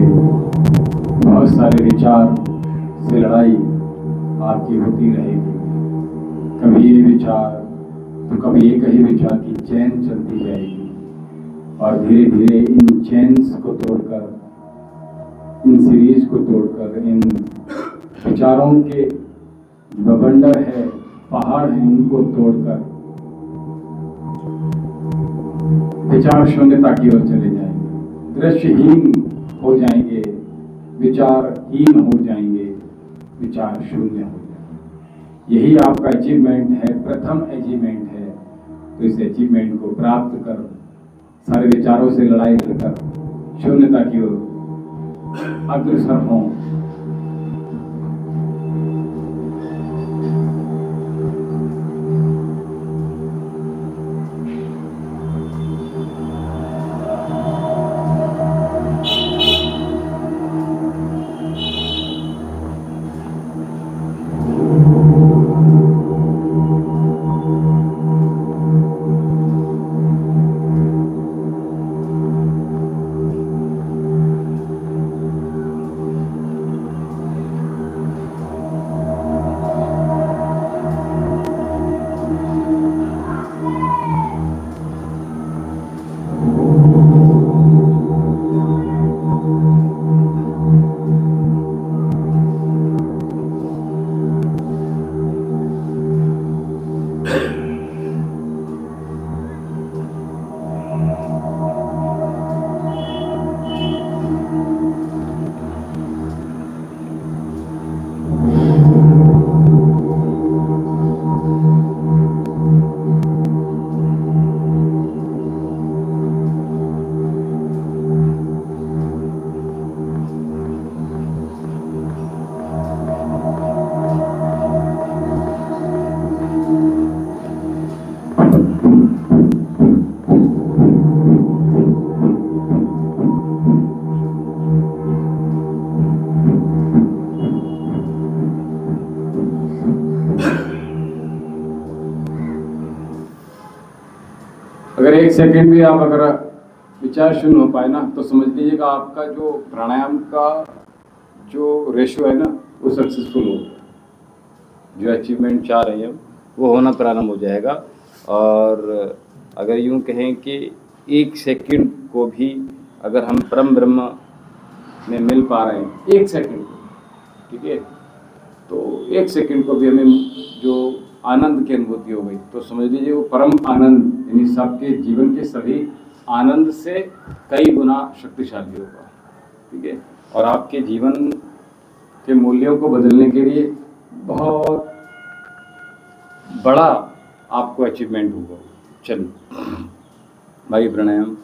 बहुत सारे विचार से लड़ाई आपकी होती रहेगी। कभी ये विचार तो कभी एक ही विचार की चैन चलती जाएगी और धीरे धीरे इन चैन्स को तोड़कर, इन सीरीज को तोड़कर, इन विचारों के बवंडर है, पहाड़ है, उनको तोड़कर विचार शून्यता की ओर चले जाएंगे, दृश्यहीन हो जाएंगे, विचारहीन हो जाएंगे, विचार शून्य हो जाएंगे। यही आपका अचीवमेंट है, प्रथम अचीवमेंट है। तो इस अचीवमेंट को प्राप्त कर, सारे विचारों से लड़ाई लड़कर शून्यता की ओर अग्रसर हों। अगर 1 सेकंड भी आप अगर विचार शून्य हो पाए ना, तो समझ लीजिएगा आपका जो प्राणायाम का जो रेशियो है ना, वो सक्सेसफुल हो, जो अचीवमेंट चाह रहे हैं वो होना प्रारंभ हो जाएगा। और अगर यूं कहें कि 1 सेकंड को भी अगर हम परम ब्रह्म में मिल पा रहे हैं, 1 सेकंड को, ठीक है, तो 1 सेकंड को भी हमें जो आनंद की अनुभूति हो गई, तो समझ लीजिए वो परम आनंद यानी सबके जीवन के सभी आनंद से कई गुना शक्तिशाली होगा, ठीक है। और आपके जीवन के मूल्यों को बदलने के लिए बहुत बड़ा आपको अचीवमेंट होगा। चलिए भाई प्राणायाम।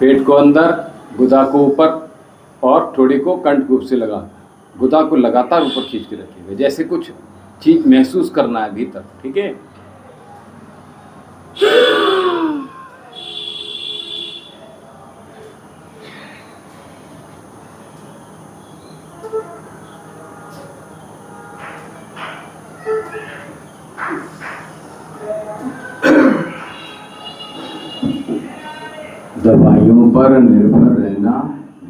पेट को अंदर, गुदा को ऊपर और थोड़ी को कंठ रूप से लगा, गुदा को लगातार ऊपर खींच के रखिएगा, जैसे कुछ चीज महसूस करना है भीतर, ठीक है। दवाइयों पर निर्भर रहना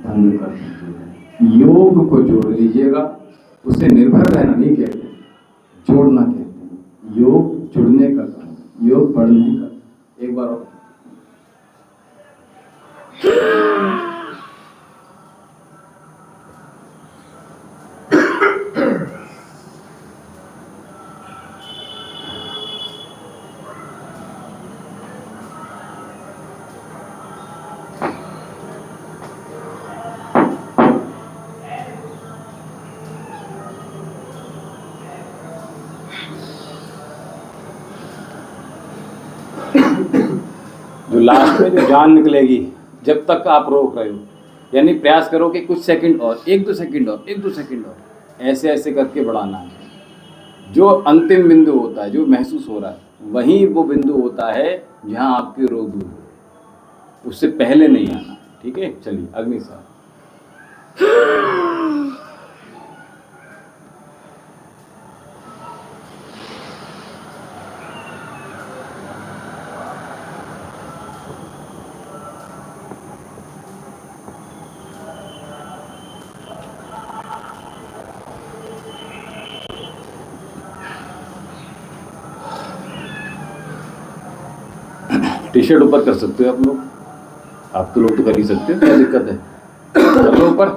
बंद कर दीजिए, योग को जोड़ लीजिएगा। उसे निर्भर रहना नहीं कहते, जोड़ना कहते हैं। योग जुड़ने का काम, योग बढ़ने का। एक बार और जो लास्ट में जो जान निकलेगी, जब तक आप रोक रहे हो, यानी प्रयास करो कि कुछ सेकंड और, 1-2 सेकंड और, 1-2 सेकंड और, ऐसे ऐसे करके बढ़ाना है। जो अंतिम बिंदु होता है, जो महसूस हो रहा है, वही वो बिंदु होता है जहां आपके रोग दूर हो, उससे पहले नहीं आना, ठीक है। चलिए अग्नि साहब। टी शर्ट ऊपर कर सकते हो आप लोग, आप तो लोग तो कर ही सकते हो, क्या दिक्कत है, कर लो ऊपर।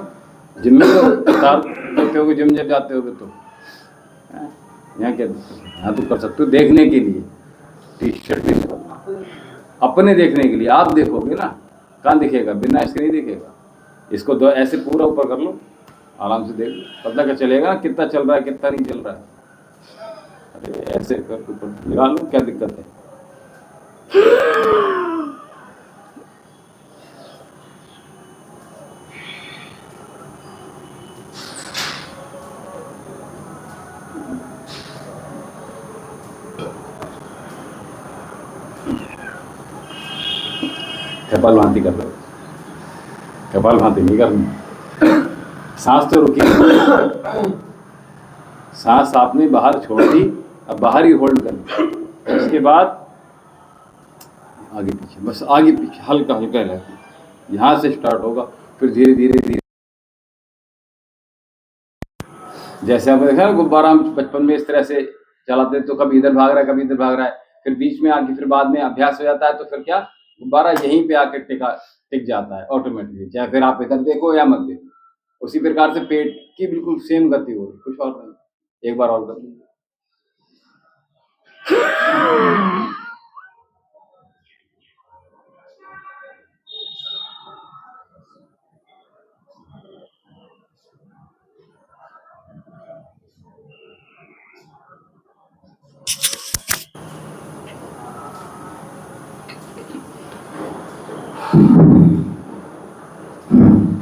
जिम में तो उतार करते होगे, जिम जब जाते होगे तो यहाँ क्या दिक्कत है, यहाँ तो कर सकते हो देखने के लिए। टी शर्ट भी अपने देखने के लिए, आप देखोगे ना, कहाँ दिखेगा, बिना इसके नहीं दिखेगा। इसको दो ऐसे पूरा ऊपर कर लो, आराम से देख लो, पता क्या चलेगा ना कितना चल रहा है कितना नहीं चल रहा है। अरे ऐसे कर ऊपर लगा लो, क्या दिक्कत है। कपालभाति कर लो, कपालभाति नहीं करनी, सांस तो रुकी, सांस आपने बाहर छोड़ दी, अब बाहर ही होल्ड कर ली, उसके बाद आगे पीछे, बस आगे पीछे हल्का हल्का रहती, यहाँ से स्टार्ट होगा, फिर धीरे धीरे धीरे, जैसे आपने देखा ना गुब्बारा हम बचपन में इस तरह से चलाते, तो कभी इधर भाग रहा है कभी इधर भाग रहा है, फिर बीच में आके फिर बाद में अभ्यास हो जाता है, तो फिर क्या गुब्बारा यहीं पे आके टिक जाता है ऑटोमेटिकली, चाहे फिर आप इधर देखो या मत देखो। उसी प्रकार से पेट की बिल्कुल सेम गति हो रही, कुछ और नहीं। एक बार और कर लीजिए।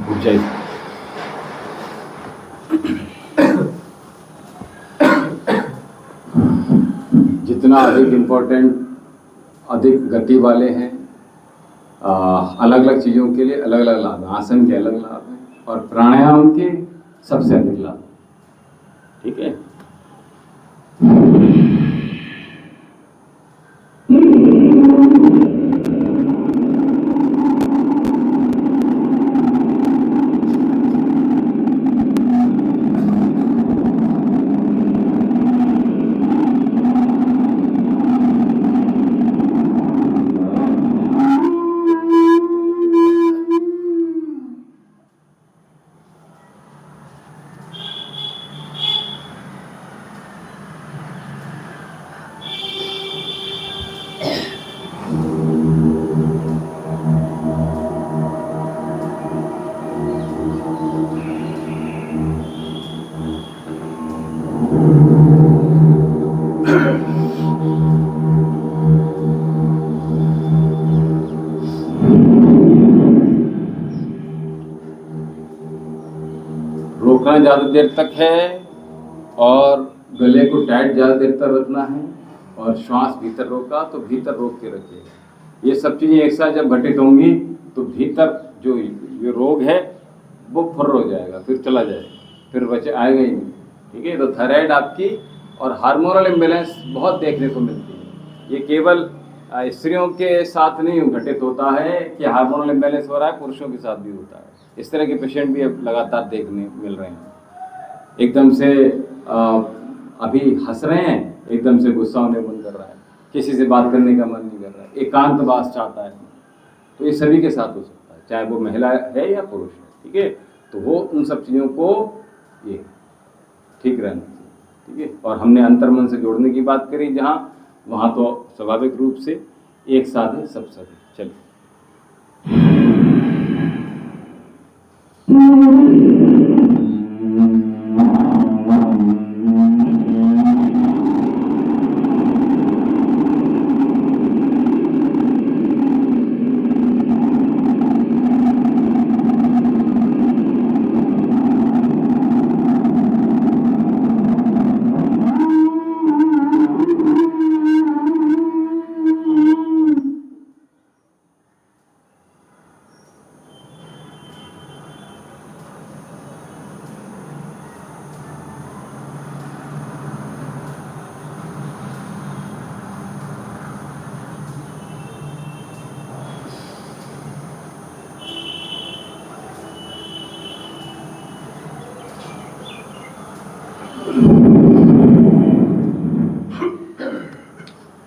ऊंचाई जितना अधिक इम्पोर्टेंट, अधिक गति वाले हैं, अलग अलग चीज़ों के लिए अलग अलग लाभ हैं, आसन के अलग लाभ हैं और प्राणायाम के सबसे अधिक लाभ। ठीक है। रोकना ज़्यादा देर तक है और गले को टाइट ज़्यादा देर तक रखना है और श्वास भीतर रोका तो भीतर रोक के रखिएगा। ये सब चीज़ें एक साथ जब घटित होंगी तो भीतर जो ये रोग है वो फुर्र हो जाएगा, फिर चला जाएगा, फिर बचे आएगा ही नहीं। ठीक है। तो थायराइड आपकी और हार्मोनल इम्बैलेंस बहुत देखने को मिलती है। ये केवल स्त्रियों के साथ नहीं घटित होता है कि हार्मोनल इम्बैलेंस हो रहा है, पुरुषों के साथ भी होता है। इस तरह के पेशेंट भी अब लगातार देखने मिल रहे हैं। एकदम से अभी हंस रहे हैं, एकदम से गुस्सा होने मन कर रहा है, किसी से बात करने का मन नहीं कर रहा है, एकांतवास चाहता है। तो ये सभी के साथ हो सकता है, चाहे वो महिला है या पुरुष है। ठीक है। तो वो उन सब चीज़ों को ये ठीक रहना चाहिए। ठीक है। और हमने अंतर्मन से जोड़ने की बात करी जहाँ, वहाँ तो स्वाभाविक रूप से एक साथ है सब सभी। चलिए।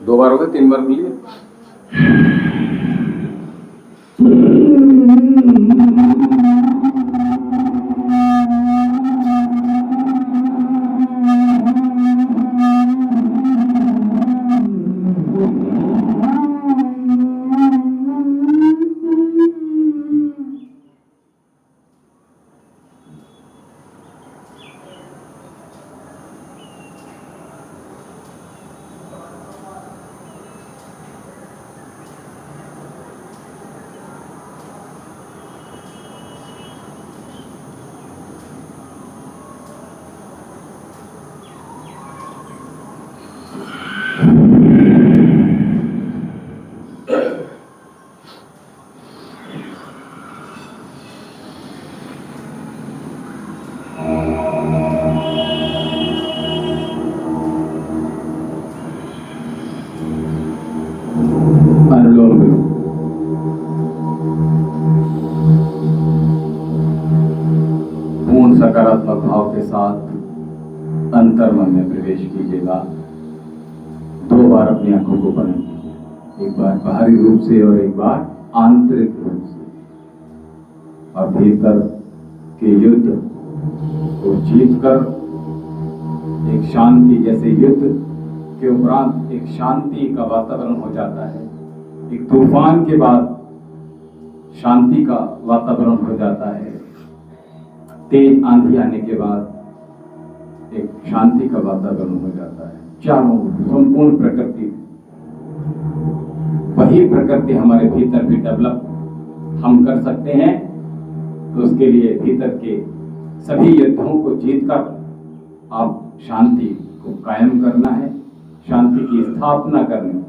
दो बार हो गए, 3 बार मिलिए। पूर्ण सकारात्मक भाव के साथ अंतर्मन में प्रवेश कीजिएगा। 2 बार अपनी आंखों को बंद कीजिए, एक बार बाहरी रूप से और एक बार आंतरिक रूप से, और भीतर के युद्ध को जीतकर एक शांति, जैसे युद्ध के उपरांत एक शांति का वातावरण हो जाता है, एक तूफान के बाद शांति का वातावरण हो जाता है, तेज आंधी आने के बाद एक शांति का वातावरण हो जाता है। चारों संपूर्ण प्रकृति, वही प्रकृति हमारे भीतर भी डेवलप हम कर सकते हैं। तो उसके लिए भीतर के सभी युद्धों को जीतकर आप शांति को कायम करना है, शांति की स्थापना करनी है।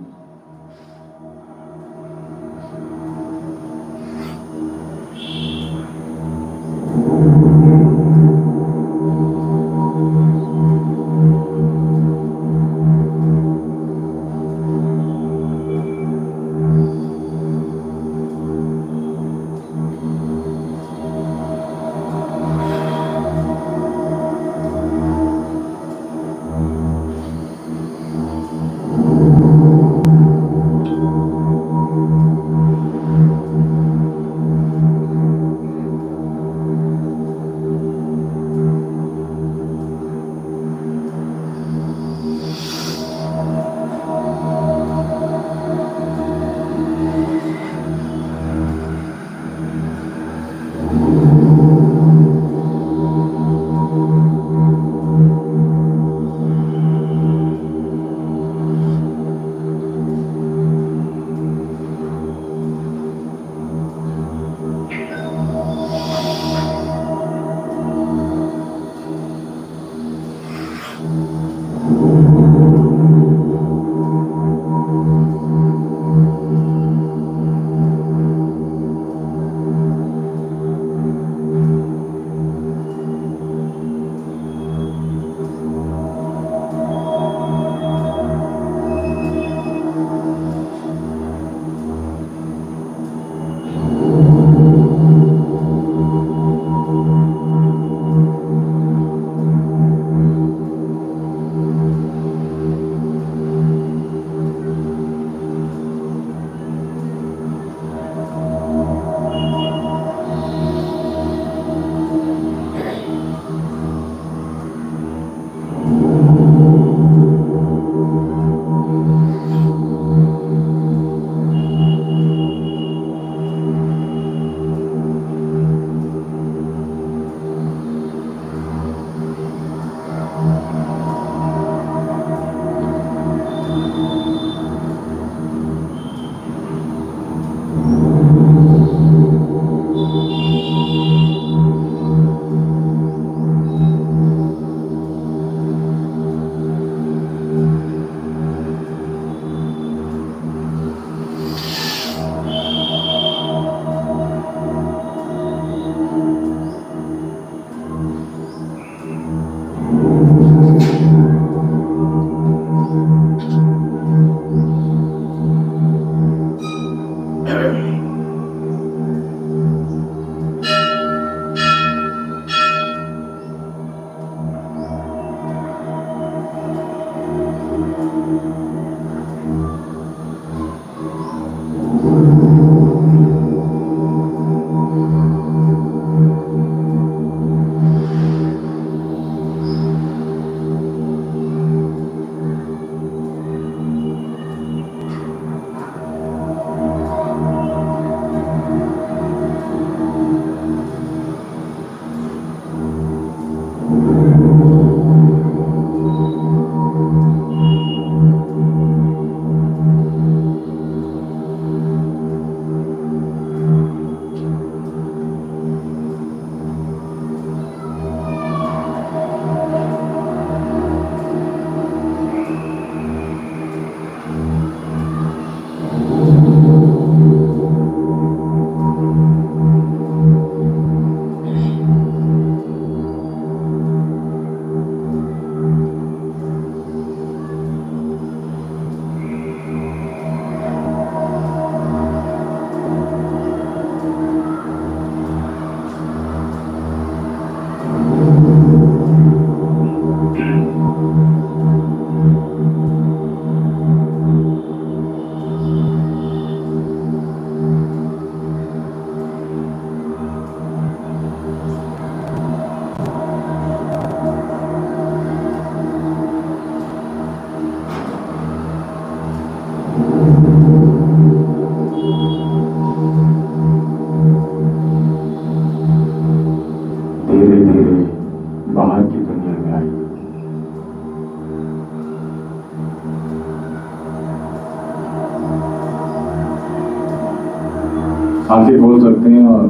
आंखें खोल सकते हैं और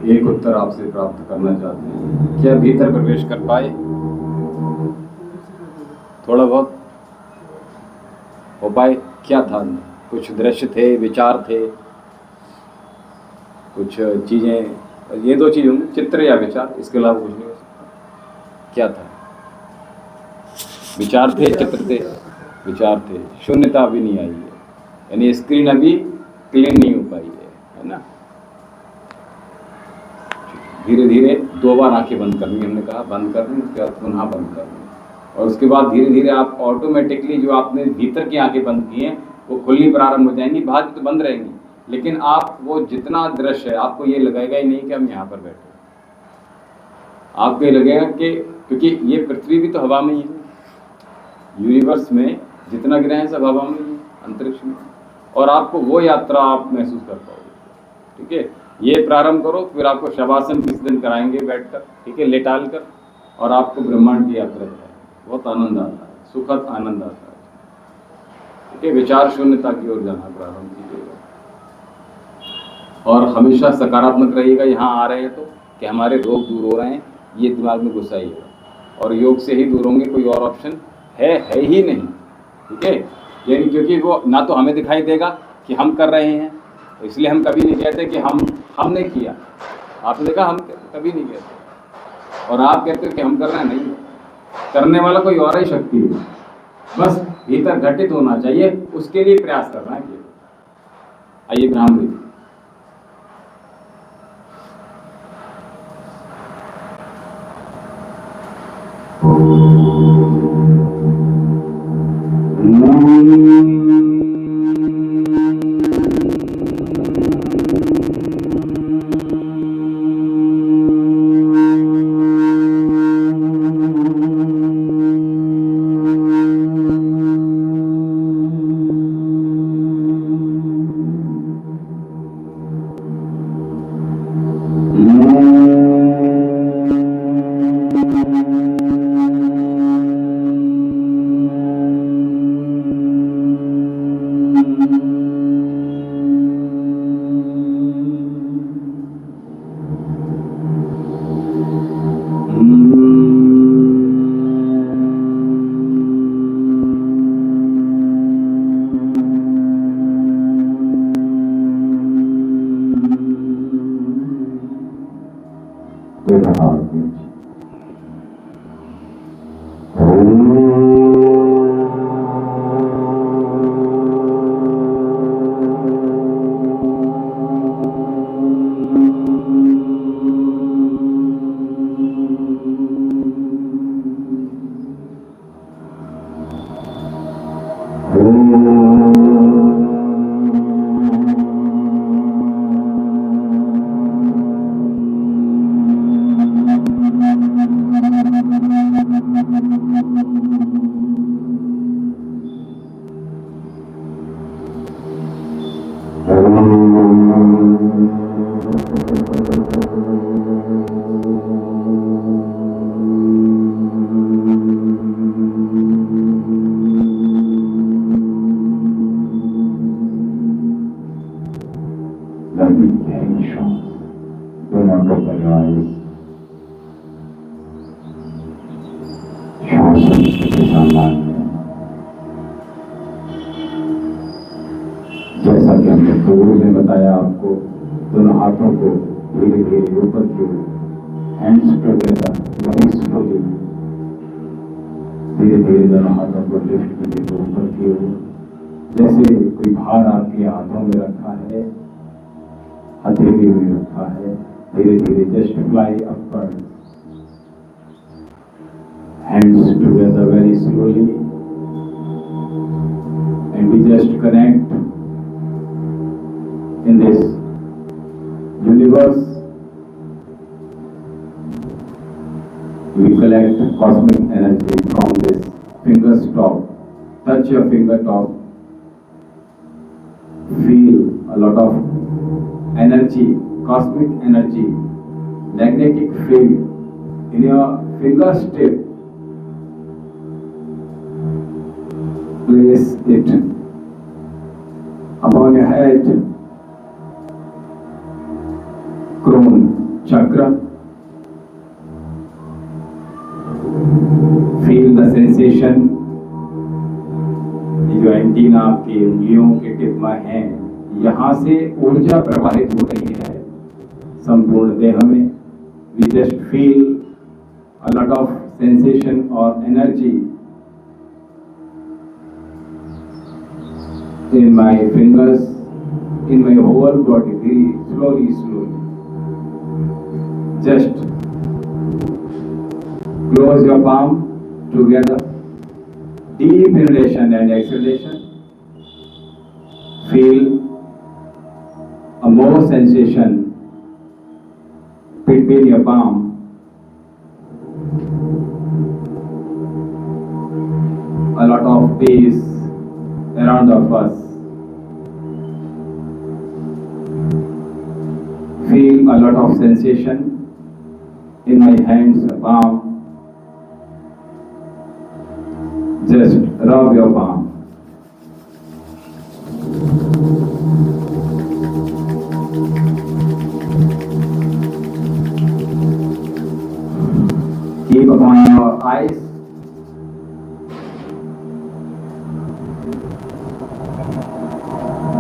एक उत्तर आपसे प्राप्त करना चाहते हैं, क्या भीतर प्रवेश कर पाए? थोड़ा बहुत हो पाए? क्या था? कुछ दृश्य थे, विचार थे, कुछ चीज़ें, ये दो चीज़ होंगी, चित्र या विचार, इसके अलावा कुछ नहीं हो सकता। क्या था? विचार थे, चित्र थे, विचार थे, शून्यता अभी नहीं आई है, यानी स्क्रीन अभी क्लीन नहीं हो पाई है ना। धीरे धीरे 2 बार आंखें बंद करनी, हमने कहा बंद करनी, उसके बाद पुनः बंद करनी, और उसके बाद धीरे धीरे आप ऑटोमेटिकली जो आपने भीतर की आंखें बंद की हैं वो खुलनी प्रारंभ हो जाएंगी। बाहर तो बंद रहेंगी, लेकिन आप वो जितना दृश्य है आपको ये लगेगा ही नहीं कि हम यहाँ पर बैठे, आपको ये लगेगा कि क्योंकि ये पृथ्वी भी तो हवा में ही है, यूनिवर्स में जितना ग्रह है सब हवा में ही है, अंतरिक्ष में, और आपको वो यात्रा आप महसूस कर पाओगे। ठीक है, ये प्रारंभ करो, फिर आपको शवासन किसी दिन कराएंगे बैठकर, ठीक है, लेटाल कर, और आपको ब्रह्मांड की यात्रा कराएंगे। बहुत आनंद आता है, सुखद आनंद आता है। ठीक है, विचार शून्यता की ओर जाना प्रारंभ कीजिएगा, और हमेशा सकारात्मक रहिएगा। यहाँ आ रहे हैं तो कि हमारे रोग दूर हो रहे हैं, ये दिमाग में घुसाइएगा, और योग से ही दूर होंगे, कोई और ऑप्शन है ही नहीं। ठीक है, यानी क्योंकि वो ना तो हमें दिखाई देगा कि हम कर रहे हैं, तो इसलिए हम कभी नहीं कहते कि हमने किया। आपने देखा, हम कभी नहीं कहते, और आप कहते हो कि हम कर रहे हैं। नहीं, करने वाला कोई और ही शक्ति है, बस भीतर घटित होना चाहिए, उसके लिए प्रयास करना है। आइए ब्राह्मणी, जैसा कि हमने गुरु ने बताया आपको, दोनों हाथों को धीरे धीरे ऊपर की ओर, हैंड्स टुगेदर, वेरी स्लोली, धीरे धीरे दोनों हाथों को लिफ्ट कीजिए ऊपर की ओर, जैसे कोई भार आपके हाथों में रखा है, हथेली में रखा है। धीरे धीरे just fly upward, hands together very slowly, and we just connect in this universe. We collect cosmic energy from this finger's top. Touch your finger top. Feel a lot of energy, cosmic energy, magnetic field in your finger's tip. Place it upon your head, crown, chakra. Feel the sensation. ये जो antenna आपकी उंगलियों के tip में है, यहाँ से ऊर्जा प्रवाहित हो रही है संपूर्ण देह में. We just feel a lot of sensation or energy in my fingers, in my whole body, very slowly, slowly. Just close your palm together. Deep inhalation and exhalation. Feel a more sensation between your palm. A lot of peace around of us. Feel a lot of sensation in my hands, palm. Just rub your palm. Keep upon your eyes.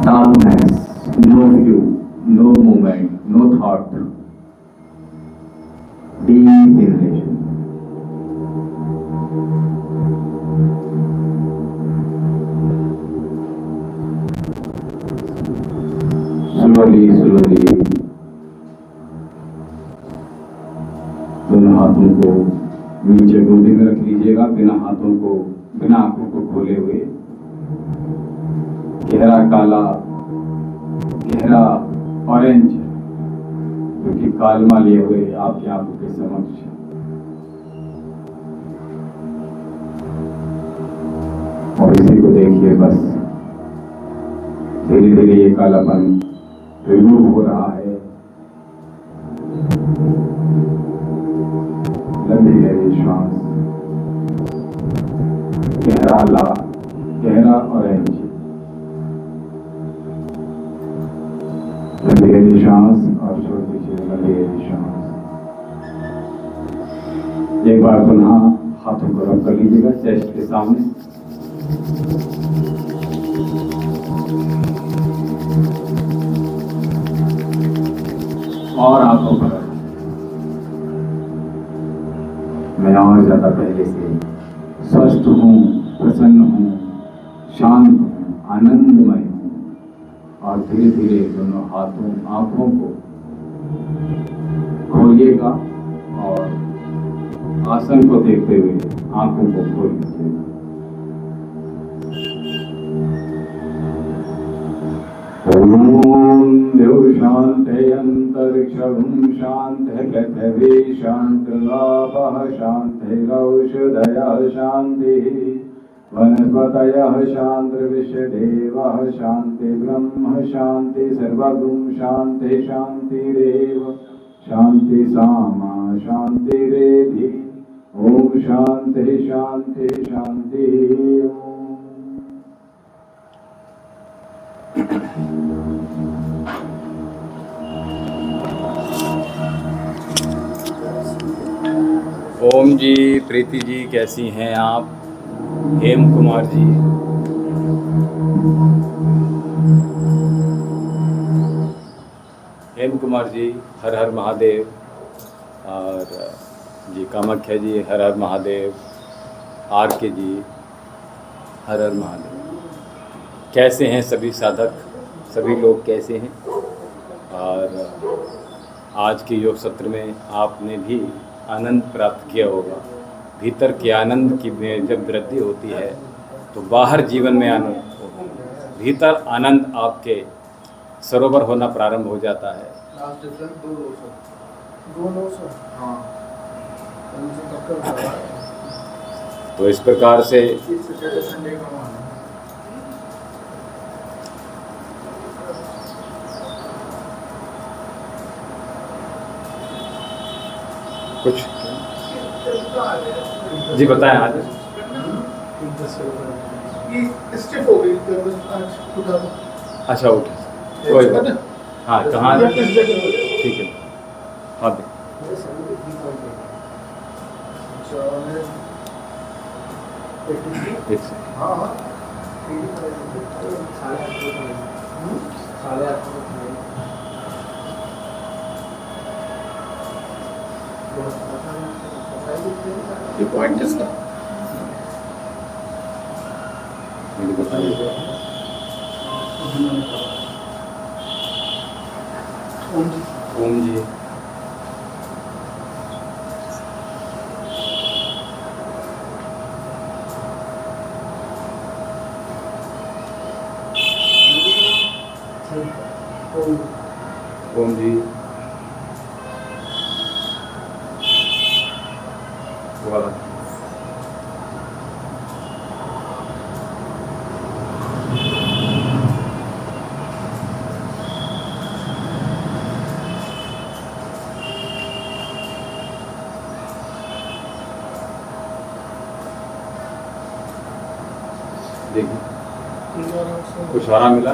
Darkness, no view, no movement, no thought. Deep inhalation. Slowly, slowly. दोनों हाथों को नीचे गोदी में रख लीजिएगा, बिना हाथों को, बिना आंखों को खोले हुए. गहरा काला, गहरा ऑरेंज, क्योंकि कालमा लिए हुए आपकी आंखों के समक्ष. और इसी को देखिए, बस धीरे धीरे ये कालापन रिमूव हो रहा है. लंबी गहरी श्वास, गहरा लाल, गहरा ऑरेंज. लंबी गहरी श्वास और छोड़ दीजिए. लंबी गहरी श्वास. एक बार पुनः हाथों को रब कर लीजिएगा चेस्ट के सामने. और आंखों पर मैं और ज्यादा पहले से स्वस्थ हूँ, प्रसन्न हूँ, शांत हूँ, आनंदमय हूँ. और धीरे धीरे दोनों हाथों, आंखों को खोलिएगा और आसन को देखते हुए आंखों को खोल लीजिएगा. ओम देव शांति अंतरिक्षं शांति पृथ्वी शांति आपः शांति औषधयः शांति वनस्पतयः शांति विश्वदेवः शांति ब्रह्म शांति सर्वगुण शांति शांतिरेव शांति सामा शांतिरेधि. ओम शांति शांति शांति. ओम जी. प्रीति जी कैसी हैं आप? हेम कुमार जी. हेम कुमार जी हर हर महादेव. और जी कामाख्या जी हर हर महादेव. आर के जी हर हर महादेव. कैसे हैं सभी साधक, सभी लोग कैसे हैं? और आज के योग सत्र में आपने भी आनंद प्राप्त किया होगा. भीतर के आनंद की में जब वृद्धि होती है तो बाहर जीवन में आनंद होता है. भीतर आनंद आपके सरोवर होना प्रारंभ हो जाता है. तो इस प्रकार से कुछ जी बताएं. आज स्टिफ हो गई अच्छा उठे कोई बात. हाँ कहाँ? ठीक है हाँ दे। एक से हाँ हाँ ये पॉइंट किसका मुझे बताइए। ओम जी ओम जी वाला देखिए कुछ आराम मिला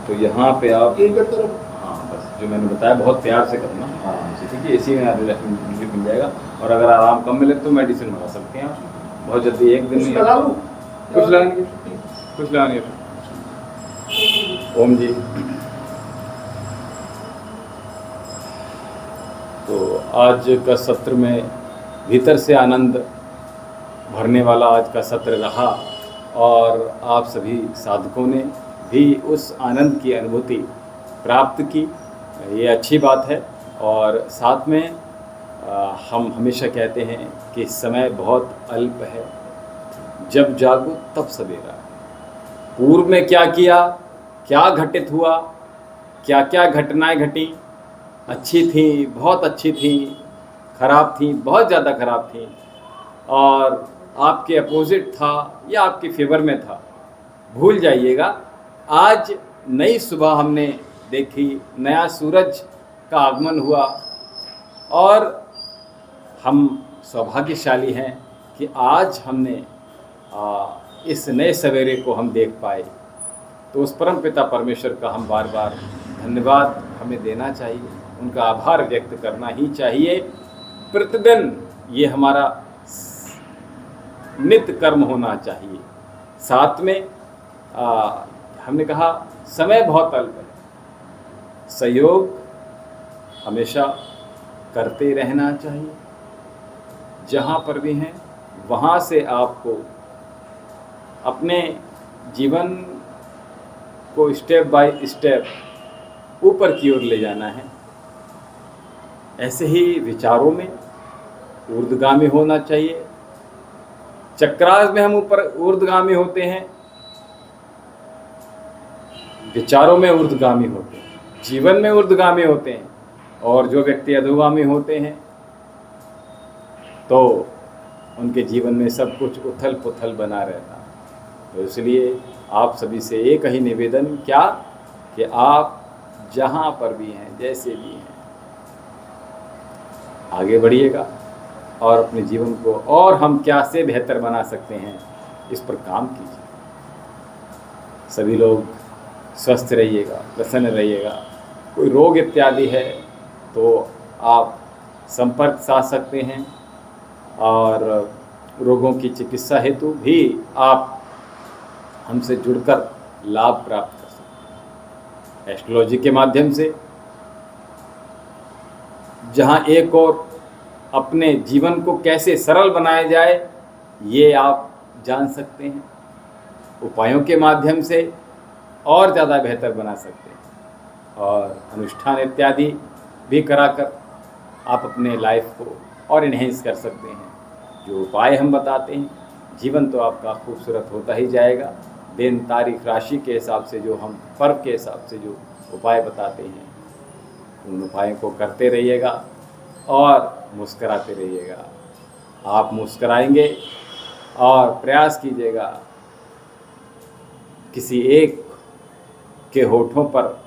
तो यहाँ पे आप एक तरफ हाँ बस जो मैंने बताया बहुत प्यार से करना आराम से, ठीक है। इसी में रिलीफ मिल जाएगा। और अगर आराम कम मिले तो मेडिसिन मंगा सकते हैं आप, बहुत जल्दी, एक दिन कुछ में लगा लूं कुछ लगाएंगे, कुछ लगाएंगे। ओम जी तो आज का सत्र में भीतर से आनंद भरने वाला आज का सत्र रहा और आप सभी साधकों ने भी उस आनंद की अनुभूति प्राप्त की, ये अच्छी बात है। और साथ में हम हमेशा कहते हैं कि समय बहुत अल्प है, जब जागो तब सवेरा। पूर्व में क्या किया, क्या घटित हुआ, क्या क्या घटनाएं घटी, अच्छी थी, बहुत अच्छी थी, खराब थी, बहुत ज़्यादा खराब थी, और आपके अपोजिट था या आपके फेवर में था, भूल जाइएगा। आज नई सुबह हमने देखी, नया सूरज का आगमन हुआ और हम सौभाग्यशाली हैं कि आज हमने इस नए सवेरे को हम देख पाए। तो उस परम पिता परमेश्वर का हम बार बार धन्यवाद हमें देना चाहिए, उनका आभार व्यक्त करना ही चाहिए। प्रतिदिन ये हमारा नित्य कर्म होना चाहिए। साथ में हमने कहा समय बहुत अल्प है, सहयोग हमेशा करते रहना चाहिए। जहाँ पर भी हैं वहाँ से आपको अपने जीवन को स्टेप बाय स्टेप ऊपर की ओर ले जाना है। ऐसे ही विचारों में ऊर्ध्वगामी होना चाहिए। चक्रास में हम ऊपर ऊर्ध्वगामी होते हैं, विचारों में ऊर्ध्वगामी होते हैं, जीवन में ऊर्ध्वगामी होते हैं। और जो व्यक्ति अधोगामी होते हैं तो उनके जीवन में सब कुछ उथल पुथल बना रहता है। तो इसलिए आप सभी से एक ही निवेदन क्या कि आप जहाँ पर भी हैं, जैसे भी हैं, आगे बढ़िएगा और अपने जीवन को और हम क्या से बेहतर बना सकते हैं इस पर काम कीजिए। सभी लोग स्वस्थ रहिएगा, प्रसन्न रहिएगा। कोई रोग इत्यादि है तो आप संपर्क साध सकते हैं और रोगों की चिकित्सा हेतु भी आप हमसे जुड़कर लाभ प्राप्त कर सकते हैं एस्ट्रोलॉजी के माध्यम से। जहां एक और अपने जीवन को कैसे सरल बनाया जाए ये आप जान सकते हैं, उपायों के माध्यम से और ज़्यादा बेहतर बना सकते हैं। और अनुष्ठान इत्यादि भी कराकर आप अपने लाइफ को और इन्हेंस कर सकते हैं। जो उपाय हम बताते हैं, जीवन तो आपका खूबसूरत होता ही जाएगा। दिन तारीख राशि के हिसाब से, जो हम पर्व के हिसाब से जो उपाय बताते हैं, उन उपायों को करते रहिएगा और मुस्कराते रहिएगा। आप मुस्कराएंगे और प्रयास कीजिएगा किसी एक के होठों पर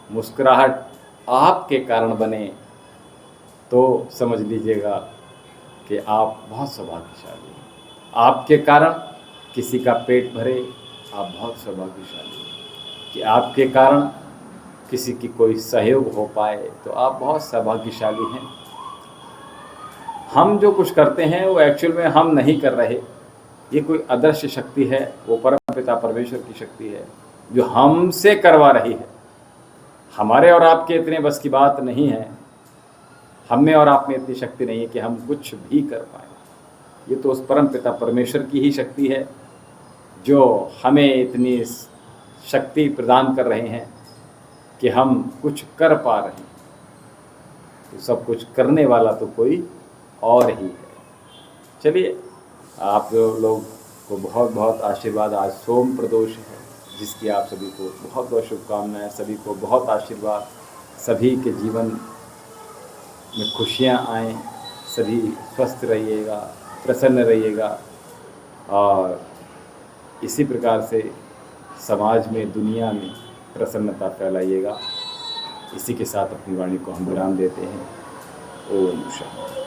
मुस्कुराहट आपके कारण बने तो समझ लीजिएगा कि आप बहुत सौभाग्यशाली हैं। आपके कारण किसी का पेट भरे, आप बहुत सौभाग्यशाली हैं। कि आपके कारण किसी की कोई सहयोग हो पाए तो आप बहुत सौभाग्यशाली हैं। हम जो कुछ करते हैं वो एक्चुअल में हम नहीं कर रहे, ये कोई अदृश्य शक्ति है, वो परम पिता परमेश्वर की शक्ति है जो हमसे करवा रही है। हमारे और आपके इतने बस की बात नहीं है, हम में और आप में इतनी शक्ति नहीं है कि हम कुछ भी कर पाए। ये तो उस परम पिता परमेश्वर की ही शक्ति है जो हमें इतनी शक्ति प्रदान कर रहे हैं कि हम कुछ कर पा रहे हैं। तो सब कुछ करने वाला तो कोई और ही है। चलिए, आप लोग को बहुत बहुत आशीर्वाद। आज सोम प्रदोष है, जिसकी आप सभी को बहुत बहुत शुभकामनाएं, सभी को बहुत आशीर्वाद, सभी के जीवन में खुशियां आएँ, सभी स्वस्थ रहिएगा, प्रसन्न रहिएगा और इसी प्रकार से समाज में, दुनिया में प्रसन्नता फैलाइएगा। इसी के साथ अपनी वाणी को हम विराम देते हैं। ओम शांति।